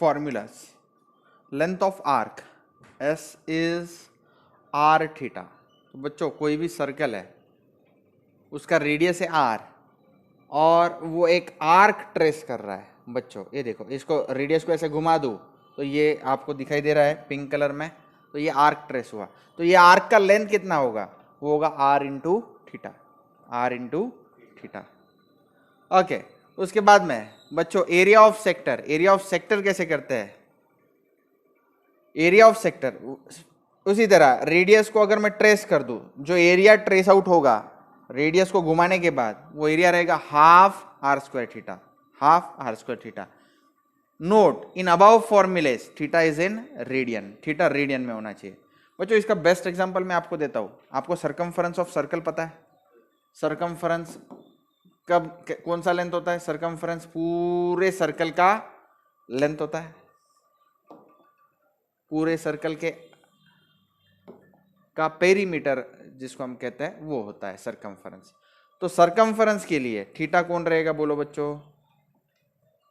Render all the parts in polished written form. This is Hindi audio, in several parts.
formulas. Length of arc S is r theta. तो बच्चों कोई भी सर्कल है उसका रेडियस है r और वो एक आर्क ट्रेस कर रहा है. बच्चों ये देखो, इसको रेडियस को ऐसे घुमा दूँ तो ये आपको दिखाई दे रहा है पिंक कलर में, तो ये आर्क ट्रेस हुआ. तो ये आर्क का लेंथ कितना होगा? वो होगा r into theta. R into theta. Okay. उसके बाद में बच्चों area of sector. Area of sector कैसे करते हैं? एरिया ऑफ सेक्टर उसी तरह रेडियस को अगर मैं ट्रेस कर दूं, जो एरिया ट्रेस आउट होगा रेडियस को घुमाने के बाद वो एरिया रहेगा half R square theta. Half R square theta. Note in above formulas theta is in radian. Theta radian में होना चाहिए. बच्चों इसका बेस्ट एग्जांपल मैं आपको देता हूं. आपको सरकमफरेंस ऑफ सर्कल पता है? सरकमफरेंस कब कौन सा लेंथ होता है? सरकमफरेंस पूरे सर्कल का लेंथ होता है. पूरे सर्कल के का पेरीमीटर जिसको हम कहते हैं वो होता है सरकमफरेंस. तो सरकमफरेंस के लिए थीटा कौन रहेगा बोलो बच्चों?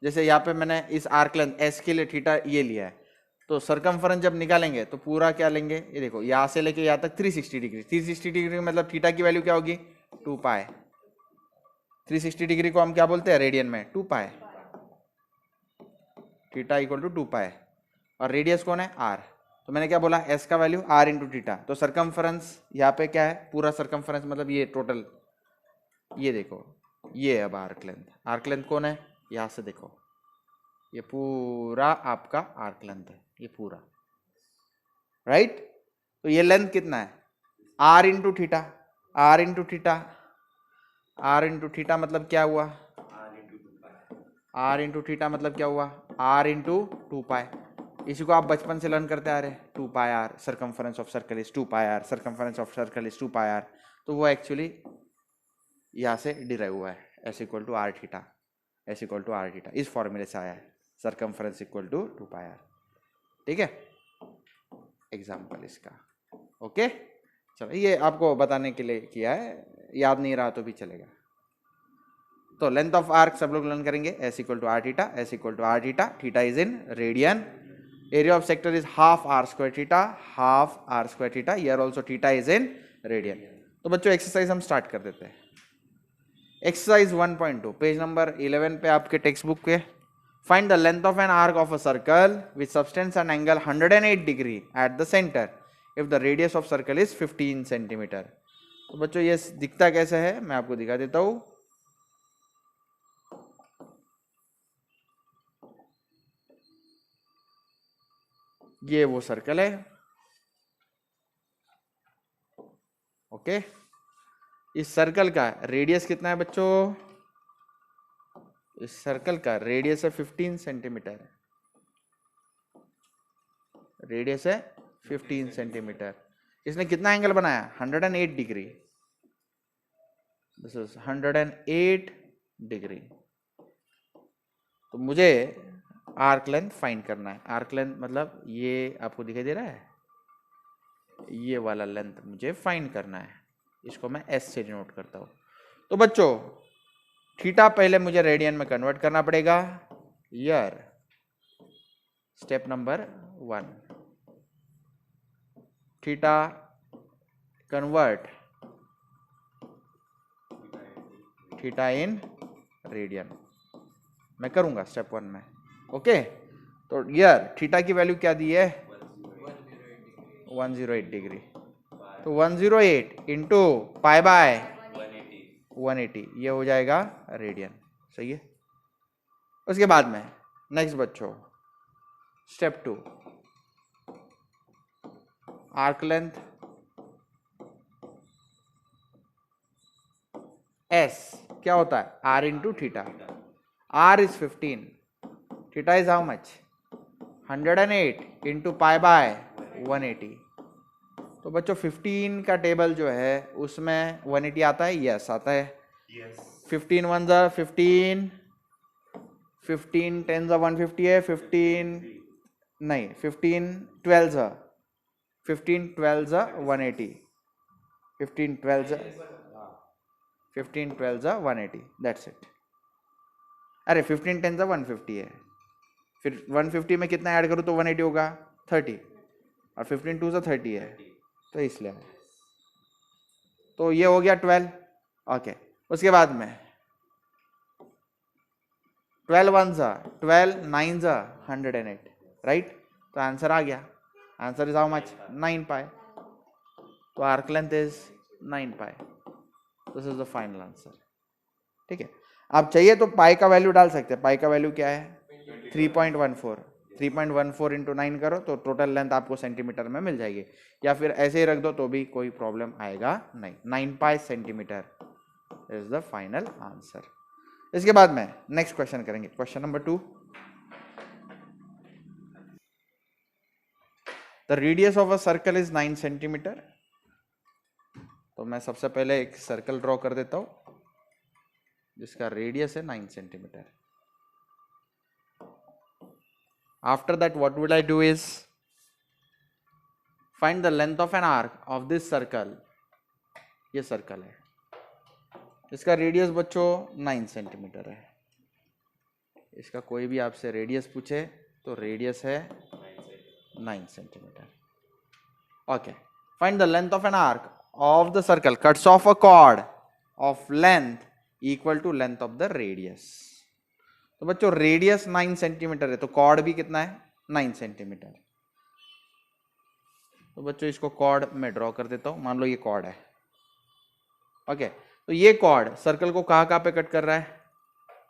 जैसे यहाँ पे मैंने इस आर्क लेंथ एस के लिए थीटा ये लिया है, तो सरकमफरेंस जब निकालेंगे तो पूरा क्या लेंगे? ये देखो यहाँ से लेके यहाँ तक 360 डिग्री. 360 डिग्री मतलब थीटा की वैल्यू क्या होगी? 2 पाई. 360 डिग्री को हम क्या बोलते हैं रेडियन में? 2 पाई. थीटा इक्वल टू 2 पाई. और रेडियस कौन है? आर. तो मैंने क्या बोला? एस का वैल्यू आर इंटू थीटा. तो सरकमफरेंस यहाँ पे क्या है? पूरा सरकमफरेंस मतलब ये टोटल, ये देखो ये अब आर्क लेंथ. आर्क लेंथ कौन है? यहाँ से देखो ये पूरा आपका आर्क लेंथ है, ये पूरा. राइट. तो ये लेंथ कितना है? R into theta. R into theta. R into theta मतलब क्या हुआ? आर इंटू थीटा मतलब क्या हुआ? R into 2 pi. इसी को आप बचपन से लर्न करते आ रहे हैं. 2 pi R. Circumference of circle is 2 pi R. Circumference of circle is 2 pi R. तो वो एक्चुअली यहाँ से डिराइव हुआ है. S equal to R theta. S equal to R theta इस फॉर्मूले से आया है. Circumference equal to 2 pi R. ठीक है, एग्जाम्पल इसका. ओके चलो, ये आपको बताने के लिए किया है, याद नहीं रहा तो भी चलेगा. तो लेंथ ऑफ आर्क सब लोग लर्न करेंगे. S equal to R theta. S equal to R theta. Theta is in radian. Area of sector is half R square theta. Half R square theta. Here also theta is in radian. तो बच्चों एक्सरसाइज हम स्टार्ट कर देते हैं. एक्सरसाइज 1.2 पेज नंबर 11 पे आपके टेक्स्ट बुक के. Find the length of an arc of a circle which subtends an angle 108 degree at the centre if the radius of circle is 15 centimetre. तो बच्चों ये दिखता कैसे है मैं आपको दिखा देता हूं. ये वो सर्कल है. ओके. इस सर्कल का रेडियस कितना है बच्चों? इस सर्कल का रेडियस है 15 सेंटीमीटर. रेडियस है 15 सेंटीमीटर. इसने कितना एंगल बनाया? 108 डिग्री. This is 108 degree. तो मुझे आर्क लेंथ फाइंड करना है. आर्क लेंथ मतलब ये आपको दिखाई दे रहा है, ये वाला लेंथ मुझे फाइंड करना है. इसको मैं एस से डिनोट करता हूं. तो बच्चों थीटा पहले मुझे रेडियन में कन्वर्ट करना पड़ेगा. Year step number 1. Theta convert theta in radian. मैं करूंगा स्टेप 1 में. ओके. तो ईयर थीटा की वैल्यू क्या दी है? 108 डिग्री. तो 108 इंटू पाई बाय 180 ये हो जाएगा रेडियन. सही है. उसके बाद में नेक्स्ट बच्चों स्टेप 2. आर्क लेंथ एस क्या होता है? R into theta. R is 15. Theta is how much? 108 into pi by 180. तो बच्चों 15 का टेबल जो है उसमें 180 आता है? यस आता है. 15 1 जा 15, 15 10 जा 150 है. 15 नहीं 15 12 जा 15 12 जा 180. 15 12 जा 15 12 जा 180. That's it. अरे 15 10 जा 150 है. फिर 150 में कितना ऐड करूँ तो 180 होगा 30, और 15 2 30 है, तो इसलिए तो ये हो गया 12। ओके, उसके बाद में 12 1 12 9 108, राइट। तो आंसर आ गया, आंसर इज हाउ मच 9 पाई। तो arc length is 9 pi, this is the final answer. ठीक है, आप चाहिए तो पाई का वैल्यू डाल सकते हैं। पाई का वैल्यू क्या है 3.14, 3.14 इंटू 9 करो तो टोटल लेंथ आपको सेंटीमीटर में मिल जाएगी, या फिर ऐसे ही रख दो तो भी कोई प्रॉब्लम आएगा नहीं। 9 पाई centimetre is the final answer. इसके बाद में नेक्स्ट क्वेश्चन करेंगे, question number 2। The radius of a circle is 9 centimetre. तो मैं सबसे पहले एक सर्कल ड्रॉ कर देता हूं जिसका रेडियस है 9 centimetre. After that what will I do is find the length of an arc of this circle. ये सर्कल है, इसका रेडियस बच्चों 9 सेंटीमीटर है। इसका कोई भी आपसे रेडियस पूछे तो रेडियस है 9 centimetre. Okay, find the length of an arc of the circle cuts off a chord of length equal to length of the radius। तो बच्चों रेडियस 9 सेंटीमीटर है, तो कॉर्ड भी कितना है 9 सेंटीमीटर। तो बच्चों इसको कॉर्ड में ड्रॉ कर देता हूं, मान लो ये कॉर्ड है। ओके, तो ये कॉर्ड सर्कल को कहां पे कट कर रहा है,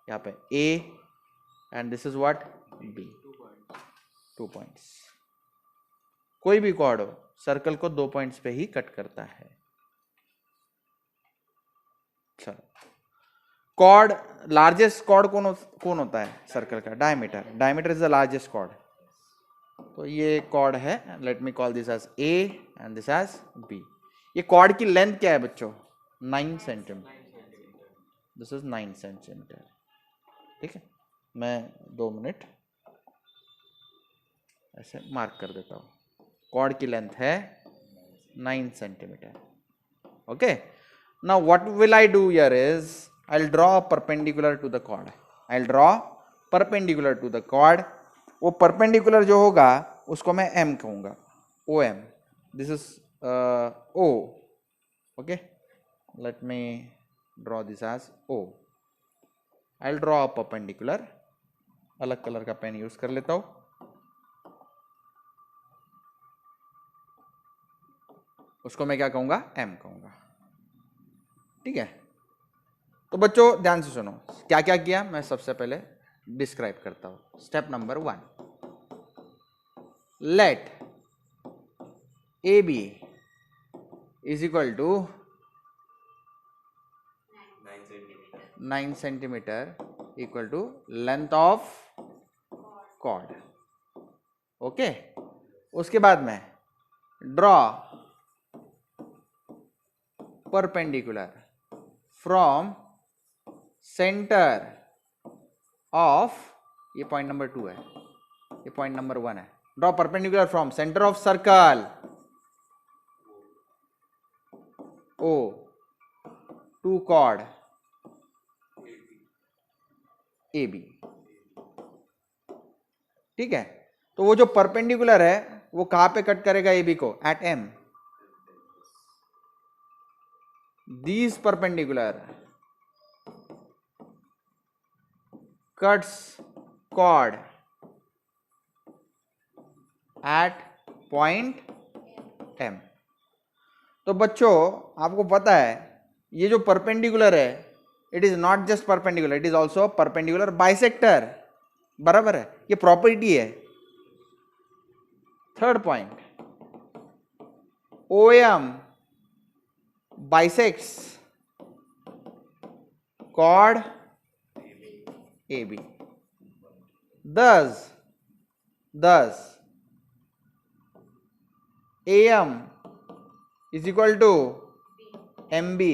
यहाँ पे A and this is what B, 2 points. कोई भी कॉर्ड हो सर्कल को 2 पॉइंट्स पे ही कट करता है। चलो, कॉर्ड लार्जेस्ट कॉर्ड कौन होता है सर्कल का, diameter. Diameter is the largest chord. तो ये कॉर्ड है, let me call this as A and this as B। ये कॉर्ड की लेंथ क्या है बच्चों 9 सेंटीमीटर, दिस इज 9 सेंटीमीटर। ठीक है, मैं 2 मिनट ऐसे मार्क कर देता हूं। कॉर्ड की लेंथ है 9 centimetre. Okay, now what will I do here is I'll draw perpendicular to the chord। I'll draw perpendicular to the chord। वो perpendicular जो होगा उसको मैं M कहूंगा, OM। this is O। okay, let me draw this as O। I'll draw a perpendicular। अलग कलर का पेन यूज कर लेता हूं। उसको मैं क्या कहूंगा M कहूंगा। ठीक है, तो बच्चों ध्यान से सुनो, क्या क्या किया मैं सबसे पहले डिस्क्राइब करता हूं। Step number 1, let AB is equal to 9 centimetre equal to length of chord. Okay, उसके बाद में draw perpendicular from centre of, ये पॉइंट नंबर 2 है, ये पॉइंट नंबर 1 है। Draw perpendicular from centre of circle O to chord AB। ठीक है, तो वो जो परपेंडिकुलर है वो कहां पे कट करेगा AB को, eight M। These perpendicular cuts chord at point M। तो बच्चों आपको पता है ये जो परपेंडिकुलर है it is not just perpendicular, it is also perpendicular bisector. बराबर है, ये प्रॉपर्टी है। Third point, OM bisects chord AB। Thus AM is equal to MB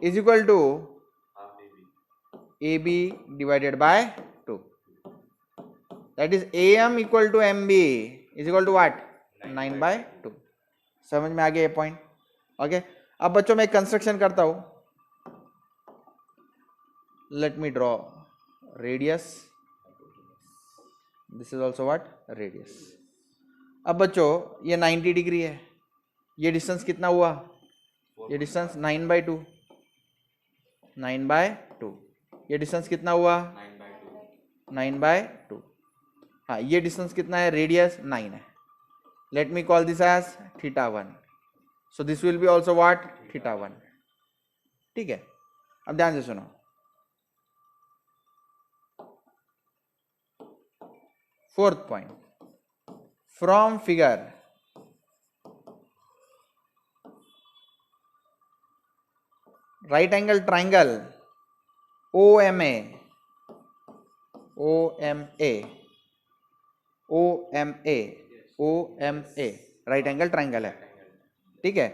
is equal to AB divided by 2। That is AM equal to MB is equal to what, 9 by 2। समझ में आ गया ये पॉइंट। ओके, अब बच्चों मैं एक कंस्ट्रक्शन करता हूं। Let me draw radius, this is also what, radius. अब बच्चों ये 90 डिग्री है, ये डिस्टेंस कितना हुआ, ये डिस्टेंस 9/2, 9/2। ये डिस्टेंस कितना हुआ, 9/2। हाँ, ये डिस्टेंस कितना है, रेडियस 9 है। Let me call this as θ1। So this will be also what, θ1। ठीक है, अब ध्यान से सुनो। Fourth point, from figure right angle triangle OMA, right angle triangle है, ठीक है।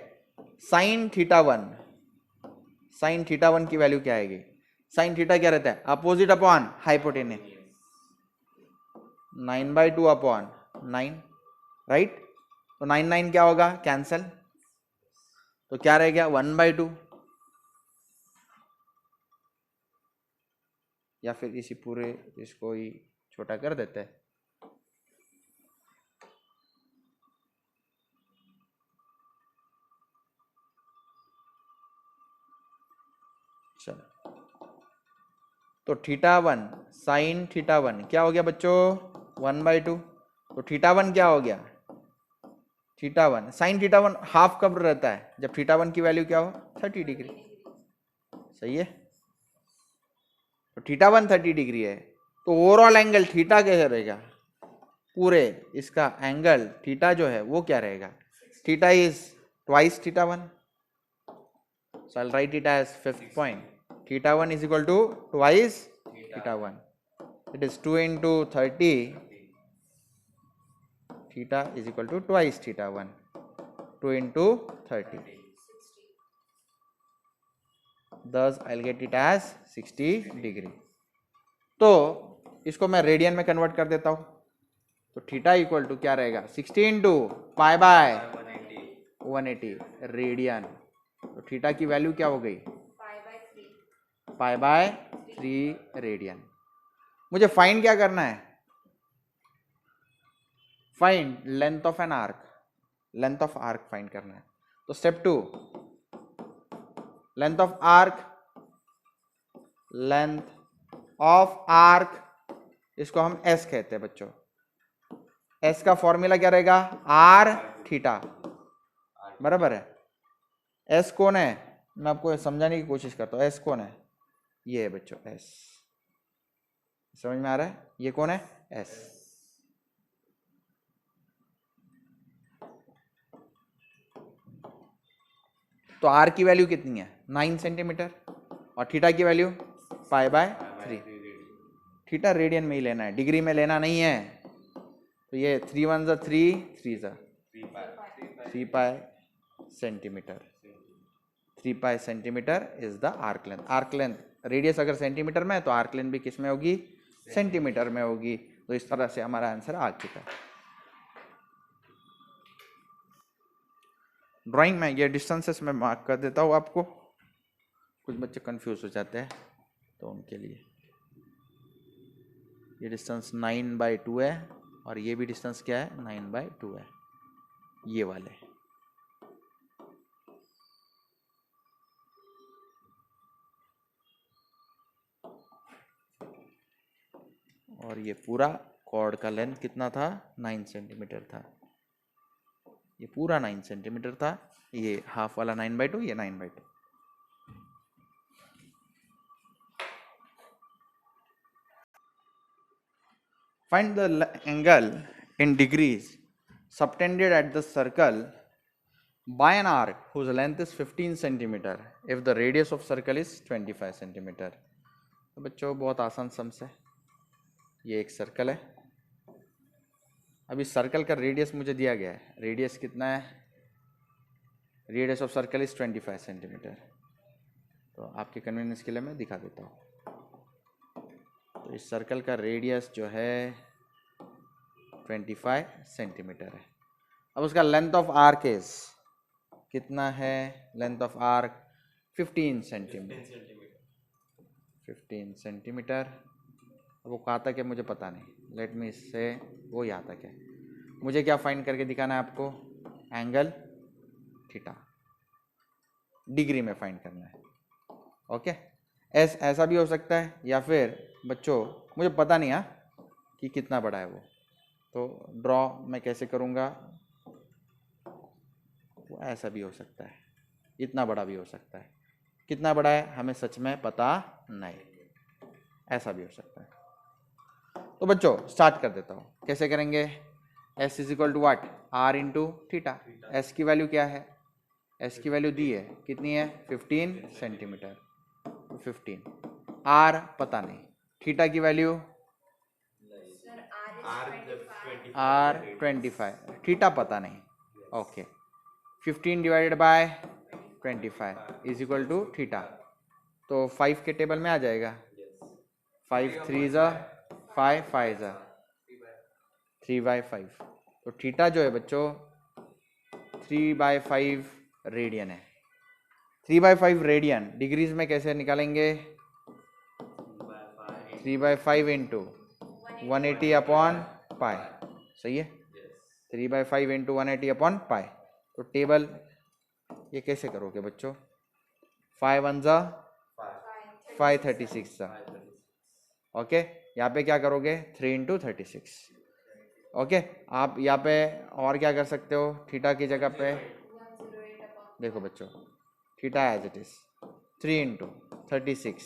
साइन θ1 की वैल्यू क्या आएगी, साइन थीटा क्या रहता है, opposite upon hypotenuse, 9/2 upon 9, right. तो 9 क्या होगा, कैंसल, तो क्या रह गया 1/2, या फिर इसी पूरे इसको ही छोटा कर देते हैं। चलो, तो θ1 साइन θ1 क्या हो गया बच्चों, 1/2। तो θ1 क्या हो गया, θ1 साइन θ1 हाफ कब रहता है, जब θ1 की वैल्यू क्या हो, 30 डिग्री। सही है, तो θ1 30 डिग्री है, तो ओवरऑल एंगल थीटा कैसे रहेगा, पूरे इसका एंगल थीटा जो है वो क्या रहेगा, theta is twice θ1। So I'll write it as fifth point. θ1 is equal to twice θ1. It is 2 into 30. Theta is equal to twice θ1. 2 into 30. Thus I'll get it as 60 degree. तो इसको मैं रेडियन में कन्वर्ट कर देता हूँ, तो थीटा इक्वल टू क्या रहेगा, 60 इंटू पाई बाय 180 रेडियन। तो थीटा की वैल्यू क्या हो गई, π/3 रेडियन। मुझे फाइंड क्या करना है, find length of an arc, length of arc find करना है। तो step 2, length of arc, length of arc, इसको हम एस कहते हैं बच्चों। एस का फॉर्मूला क्या रहेगा, आर थीटा, बराबर है। एस कौन है, मैं आपको समझाने की कोशिश करता हूँ। एस कौन है, ये है बच्चों एस, समझ में आ रहा है, ये कौन है, एस। तो आर की वैल्यू कितनी है, 9 सेंटीमीटर, और थीटा की वैल्यू π/3। थीटा रेडियन में ही लेना है, डिग्री में लेना नहीं है। तो ये 3 1 3 3 3 पाई centimetre, 3 pi centimetre is the arc length. Arc length, radius अगर सेंटीमीटर में है तो आर्क लेंथ भी किस में होगी, सेंटीमीटर में होगी। तो इस तरह से हमारा आंसर आ चुका है। ड्राइंग में ये डिस्टेंसेस में मार्क कर देता हूँ आपको, कुछ बच्चे कंफ्यूज हो जाते हैं तो उनके लिए। ये डिस्टेंस 9/2 है, और ये भी डिस्टेंस क्या है, 9/2 है, ये वाले। और ये पूरा कॉर्ड का लेंथ कितना था, 9 सेंटीमीटर था, ये पूरा 9 सेंटीमीटर था, ये हाफ वाला 9/2, ये 9/2। Find the angle in degrees subtended at the circle by an arc whose length is 15 centimeter if the radius of circle is 25 centimeter. तो बच्चों बहुत आसान सम्स है। ये एक सर्कल है, अभी सर्कल का रेडियस मुझे दिया गया है, रेडियस कितना है, radius of circle is 25 centimetre. तो आपके कन्वीनियंस के लिए मैं दिखा देता हूँ। तो इस सर्कल का रेडियस जो है 25 सेंटीमीटर है। अब उसका लेंथ ऑफ आर्क इज कितना है, length of arc 15 centimetre, 15 centimetre. अब वो कहाँ तक है मुझे पता नहीं, लेट मी से वो यहाँ तक है। मुझे क्या फाइंड करके दिखाना है आपको? एंगल थीटा डिग्री में फाइंड करना है। ओके, ऐसा भी हो सकता है, या फिर बच्चों मुझे पता नहीं है कि कितना बड़ा है वो, तो ड्रॉ मैं कैसे करूँगा, वो ऐसा भी हो सकता है, इतना बड़ा भी हो सकता है। कितना बड़ा है हमें सच में पता नहीं, ऐसा भी हो सकता है। तो बच्चों स्टार्ट कर देता हूँ, कैसे करेंगे? S is equal to what? R into theta. S की वैल्यू क्या है? S की वैल्यू दी है, कितनी है? 15 सेंटीमीटर। 15। R पता नहीं, थीटा की वैल्यू R 25, थीटा पता नहीं। Okay, 15 divided by 25 is equal to theta. तो 5 के टेबल में आ जाएगा। 5 3 ज़ा 5, 5 ज़ा 3/5। तो थीटा जो है बच्चों 3/5 रेडियन है। 3/5 रेडियन डिग्रीज में कैसे निकालेंगे? 3/5 इंटू 180 अपॉन पाई, सही है? 3/5 इंटू 180 अपॉन पाई। तो टेबल ये कैसे करोगे बच्चों? 5 1 ज़ा 5 36 ज़ा। ओके, यहाँ पे क्या करोगे? 3 इंटू 36। ओके, आप यहाँ पे और क्या कर सकते हो? थीटा की जगह पे देखो बच्चों, theta as it is 3 into 36,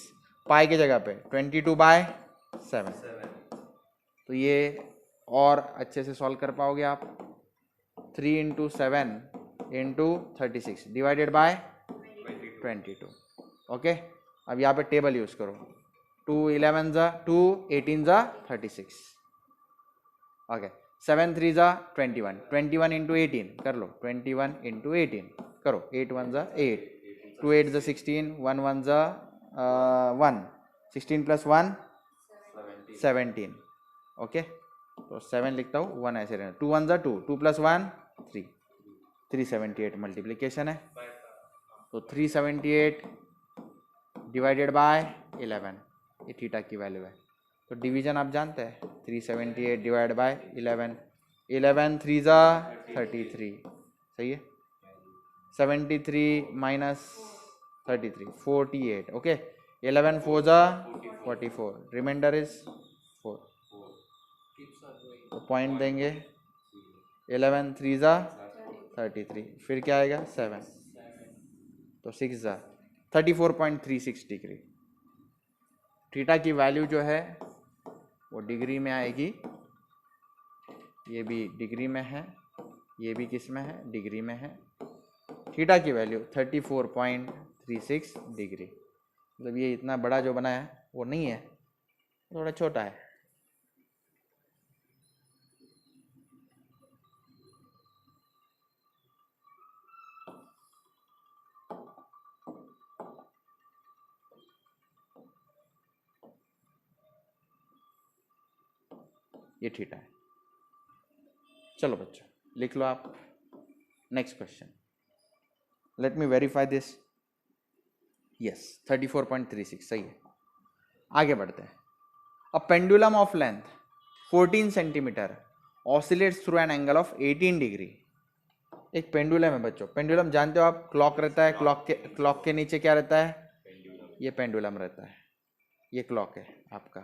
pi की जगह पे 22/7। तो ये और अच्छे से सॉल्व कर पाओगे आप। 3 into 7 into 36 divided by 22। Okay, अब यहाँ पे टेबल यूज करो। 2 11 ज़ा 2 18 ज़ा 36। ओके, 7 3 ज़ा 21, 21 इंटू 18 कर लो, 21 इंटू 18 करो, 8 1 ज़ा 8, 2 8 ज़ा 16, 1 1 ज़ा 1, 16 प्लस 1 17। ओके, तो 7 लिखता हूँ, 1 ऐसे रहना, 2 1 ज़ा 2, 2 प्लस 1 3, 378 मल्टीप्लीकेशन है। तो 378 डिवाइडेड बाय 11, ये थीटा की वैल्यू है। तो डिवीजन आप जानते हैं, 378 डिवाइड बाय 11, 11 3 ज़ा 33, सही है? 73 माइनस 33 48। ओके, 11 4 ज़ा 44, रिमाइंडर इज 4। तो पॉइंट देंगे 11 3 ज़ा 33, फिर क्या आएगा 7, तो 6 ज़ा 34.36 डिग्री। थीटा की वैल्यू जो है वो डिग्री में आएगी, ये भी डिग्री में है, ये भी किस में है? डिग्री में है। थीटा की वैल्यू 34.36 डिग्री। मतलब ये इतना बड़ा जो बना है वो नहीं है, थोड़ा छोटा है। ये थीटा है। चलो बच्चों लिख लो आप। Next question, let me verify this. Yes, 34.36 सही है। आगे बढ़ते हैं। A pendulum of length 14 centimetre oscillates through an angle of 18 degree. एक पेंडुलम है बच्चों, पेंडुलम जानते हो आप, क्लॉक रहता है, क्लॉक के नीचे क्या रहता है? ये पेंडुलम रहता है, ये क्लॉक है आपका,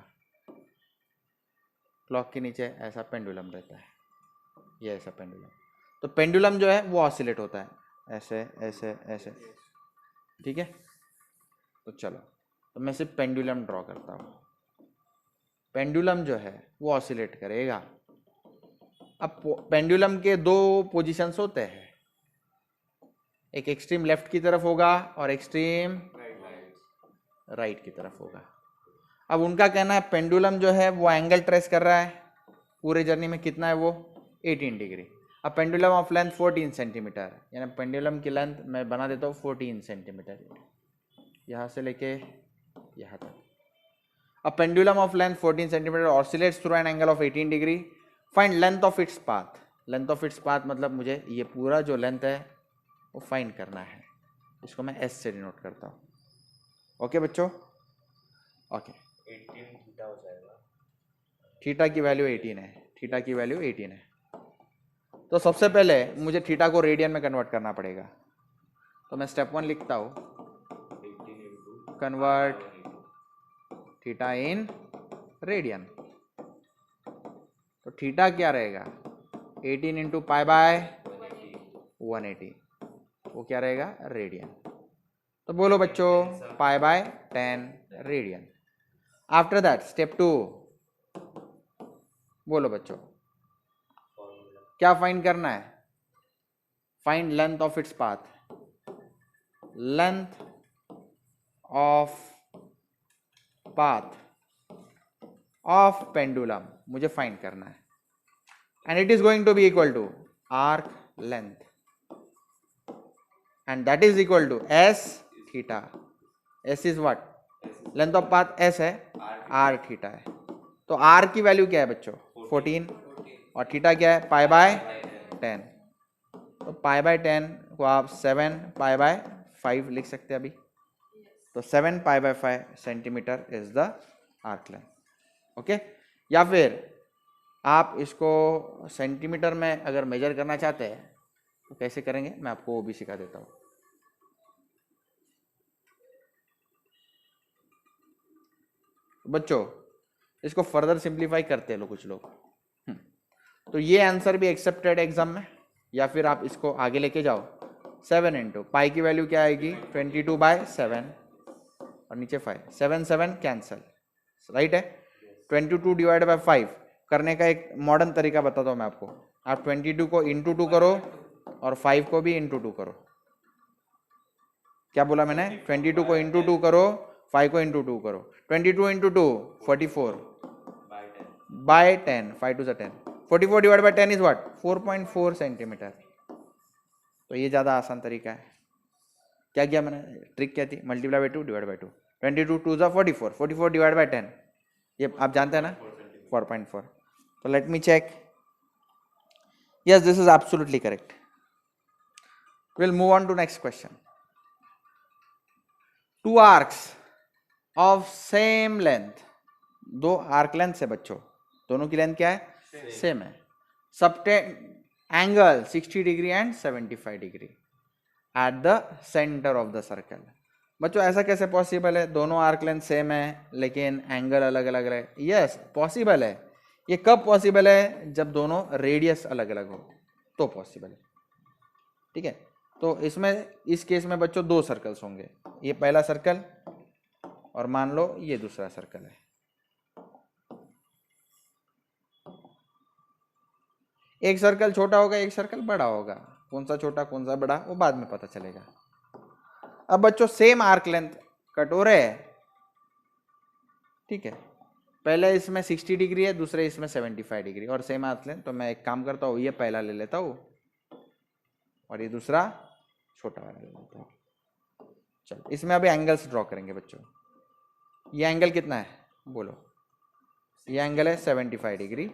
क्लॉक के नीचे ऐसा पेंडुलम रहता है, ये ऐसा पेंडुलम। तो पेंडुलम जो है वो ऑसिलेट होता है ऐसे ऐसे ऐसे, ठीक है? तो चलो, तो मैं सिर्फ पेंडुलम ड्रॉ करता हूँ। पेंडुलम जो है वो ऑसिलेट करेगा। अब पेंडुलम के दो पोजीशंस होते हैं, एक एक्सट्रीम लेफ्ट की तरफ होगा और एक्सट्रीम राइट की तरफ होगा। अब उनका कहना है पेंडुलम जो है वो एंगल ट्रेस कर रहा है पूरे जर्नी में, कितना है वो? 18 डिग्री। अब पेंडुलम ऑफ लेंथ 14 सेंटीमीटर, यानी पेंडुलम की लेंथ मैं बना देता हूँ 14 सेंटीमीटर, यहाँ से लेके यहाँ तक। अब pendulum of length 14 centimetre oscillates through an angle of 18 degree. Find length of its path. Length of its path मतलब मुझे ये पूरा जो लेंथ है वो फाइंड करना है, इसको मैं एस से डिनोट करता हूँ। ओके बच्चों? ओके, 18 थीटा हो जाएगा थीटा की वैल्यू 18 है, थीटा की वैल्यू 18 है। तो सबसे पहले मुझे थीटा को रेडियन में कन्वर्ट करना पड़ेगा। तो मैं स्टेप 1 लिखता हूँ, कन्वर्ट थीटा इन रेडियन। तो थीटा क्या रहेगा, 18 इंटू पाई बाय 180, वो क्या रहेगा, रेडियन। तो बोलो बच्चों, pi by 10 radian. After that step 2, बोलो बच्चों क्या फाइंड करना है, find length of its path, length of path of pendulum मुझे फाइंड करना है, and it is going to be equal to arc length, and that is equal to S theta. S is what, length of path S है, आर थीटा है। तो आर की वैल्यू क्या है बच्चों, 14, और थीटा क्या है, पाई बाय 10। तो पाई बाय 10 को आप 7 पाई बाय 5 लिख सकते हैं अभी। तो 7 पाई by 5 centimetre is the arc length. Okay, या फिर आप इसको सेंटीमीटर में अगर मेजर करना चाहते हैं तो कैसे करेंगे, मैं आपको वो भी सिखा देता हूँ। बच्चों इसको फर्दर सिंप्लीफाई करते हैं लोग, कुछ लोग। तो ये आंसर भी एक्सेप्टेड एग्जाम में, या फिर आप इसको आगे लेके जाओ, 7 इंटू पाई की वैल्यू क्या आएगी, 22 बाय 7 और नीचे 5, 7 7 कैंसल, राइट है। 22 डिवाइड बाय 5 करने का एक मॉडर्न तरीका बताता हूँ मैं आपको। आप 22 को इंटू 2 करो और 5 को भी इंटू 2 करो। क्या बोला मैंने, 22 को इंटू 2 करो, 5 को इंटू 2 करो। 22 into 2 44 by 10, 5 to 10, 44 divide by 10 is what, 4.4 centimetre. तो ये ज़्यादा आसान तरीका है। क्या किया मैंने, ट्रिक क्या थी, मल्टीप्लाई बाय 2 डिवाइड बाय 2, 22 2 जा 44, 44 डिवाइड बाय 10, ये आप जानते हैं ना, 4.4। तो let me check, yes this is absolutely correct. Will move on to next question. Two arcs of same length, दो आर्क लेंथ है बच्चों, दोनों की लेंथ क्या है, सेम है। Subtend angle 60 degree and 75 degree at the centre of the circle. बच्चों ऐसा कैसे पॉसिबल है, दोनों आर्क लेंथ सेम है लेकिन एंगल अलग अलग है। यस पॉसिबल है। ये कब पॉसिबल है, जब दोनों रेडियस अलग अलग हो तो पॉसिबल है। ठीक है, तो इसमें इस केस में बच्चों दो सर्कल्स होंगे, ये पहला सर्कल और मान लो ये दूसरा सर्कल है। एक सर्कल छोटा होगा, एक सर्कल बड़ा होगा, कौन सा छोटा कौन सा बड़ा वो बाद में पता चलेगा। अब बच्चों सेम आर्क लेंथ कट हो रहे हैं, ठीक है, पहले इसमें 60 डिग्री है, दूसरे इसमें 75 डिग्री और सेम आर्क लेंथ। तो मैं एक काम करता हूँ, ये पहला ले लेता हूँ और ये दूसरा छोटा वाला ले लेता हूँ। चलो इसमें अभी एंगल्स ड्रॉ करेंगे बच्चों। ये एंगल कितना है बोलो, ये एंगल है 75 डिग्री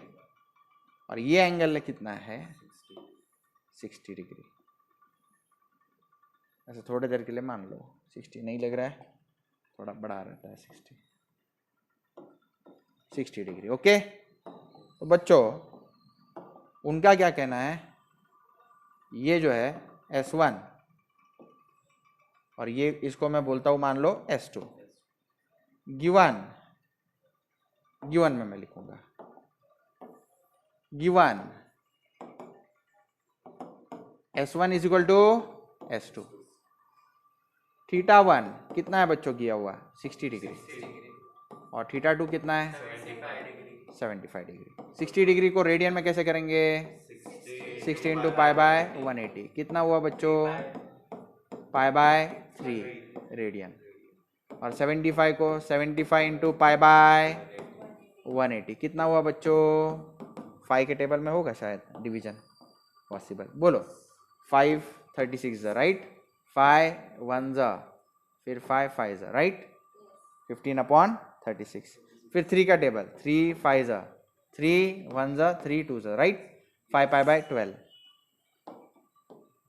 और ये एंगल कितना है 60 डिग्री। ऐसे थोड़ी देर के लिए मान लो 60 नहीं लग रहा है, थोड़ा बड़ा रहता है 60 डिग्री। ओके, तो बच्चों उनका क्या कहना है, ये जो है S1 और ये इसको मैं बोलता हूं मान लो S2, गिवन में मैं लिखूंगा given S1 is equal to S2। θ1 कितना है बच्चों किया हुआ 60 डिग्री और θ2 कितना है 75 डिग्री। 60 डिग्री को रेडियन में कैसे करेंगे, 60 इंटू पाई बाय 180 कितना हुआ बच्चों, पाई बाय 3 रेडियन। और 75 को 75 इंटू पाई बाय 180 कितना हुआ बच्चों, 5 के टेबल में होगा शायद डिवीजन पॉसिबल, बोलो 5 36 राइट, 5 1 जा फिर 5 5 जा राइट, 15/36। फिर 3 का टेबल 3 5 जा 3 1 जा 3 2 जा राइट, 5 पाई बाय 12।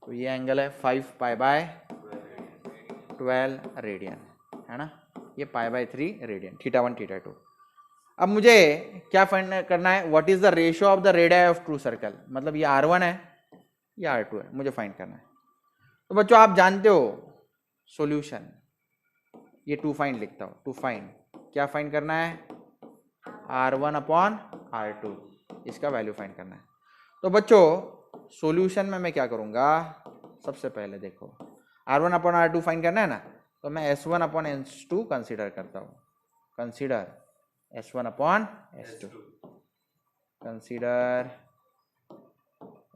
तो ये एंगल है 5 पाई बाय 12 रेडियन है ना, ये पाई बाय 3 रेडियन, θ1 θ2। अब मुझे क्या फाइंड करना है, what is the ratio of the radii of true circle, मतलब ये R1 है या R2 है, मुझे फाइंड करना है। तो बच्चों आप जानते हो सॉल्यूशन, ये टू फाइंड लिखता हूँ, टू फाइंड क्या फाइंड करना है, R1 अपॉन R2, इसका वैल्यू फाइंड करना है। तो बच्चों सॉल्यूशन में मैं क्या करूँगा, सबसे पहले देखो R1 अपॉन R2 फाइंड करना है ना, तो मैं S1 अपॉन S2 कंसिडर करता हूँ, consider S1 upon S2, consider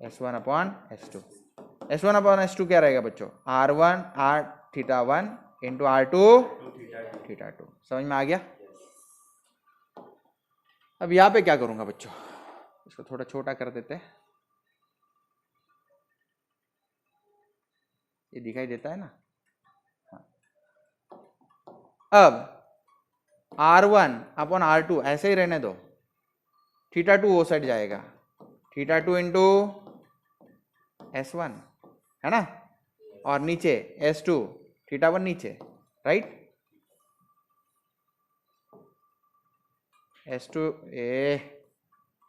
S1 upon S2। S1 upon S2 क्या रहेगा बच्चों, R1 R θ1 इंटू R2 θ2। समझ में आ गया। अब यहाँ पे क्या करूँगा बच्चों, इसको थोड़ा छोटा कर देते हैं, ये दिखाई देता है ना। हाँ। अब R1 अपॉन R2 ऐसे ही रहने दो, θ2 वो साइड जाएगा, θ2 इंटू S1 है ना, और नीचे S2 θ1 नीचे, राइट, S2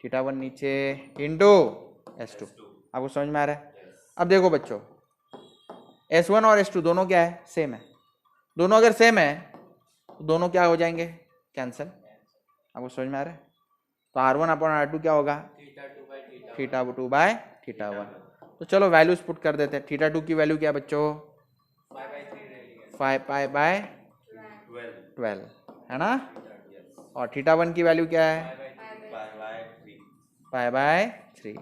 θ1 नीचे इंटू S2। आपको समझ में आ रहा है। अब देखो बच्चों S1 और S2 दोनों क्या है, सेम है, दोनों अगर सेम है तो दोनों क्या हो जाएंगे, कैंसिल। आपको समझ में आ रहा है। तो R1 अपॉन R2 क्या होगा, θ2 बाय θ1। तो चलो वैल्यूज पुट कर देते हैं। θ2 की वैल्यू क्या है बच्चों, 5 पाई बाय 12 है ना, और θ1 की वैल्यू क्या है, पाई बाय 3।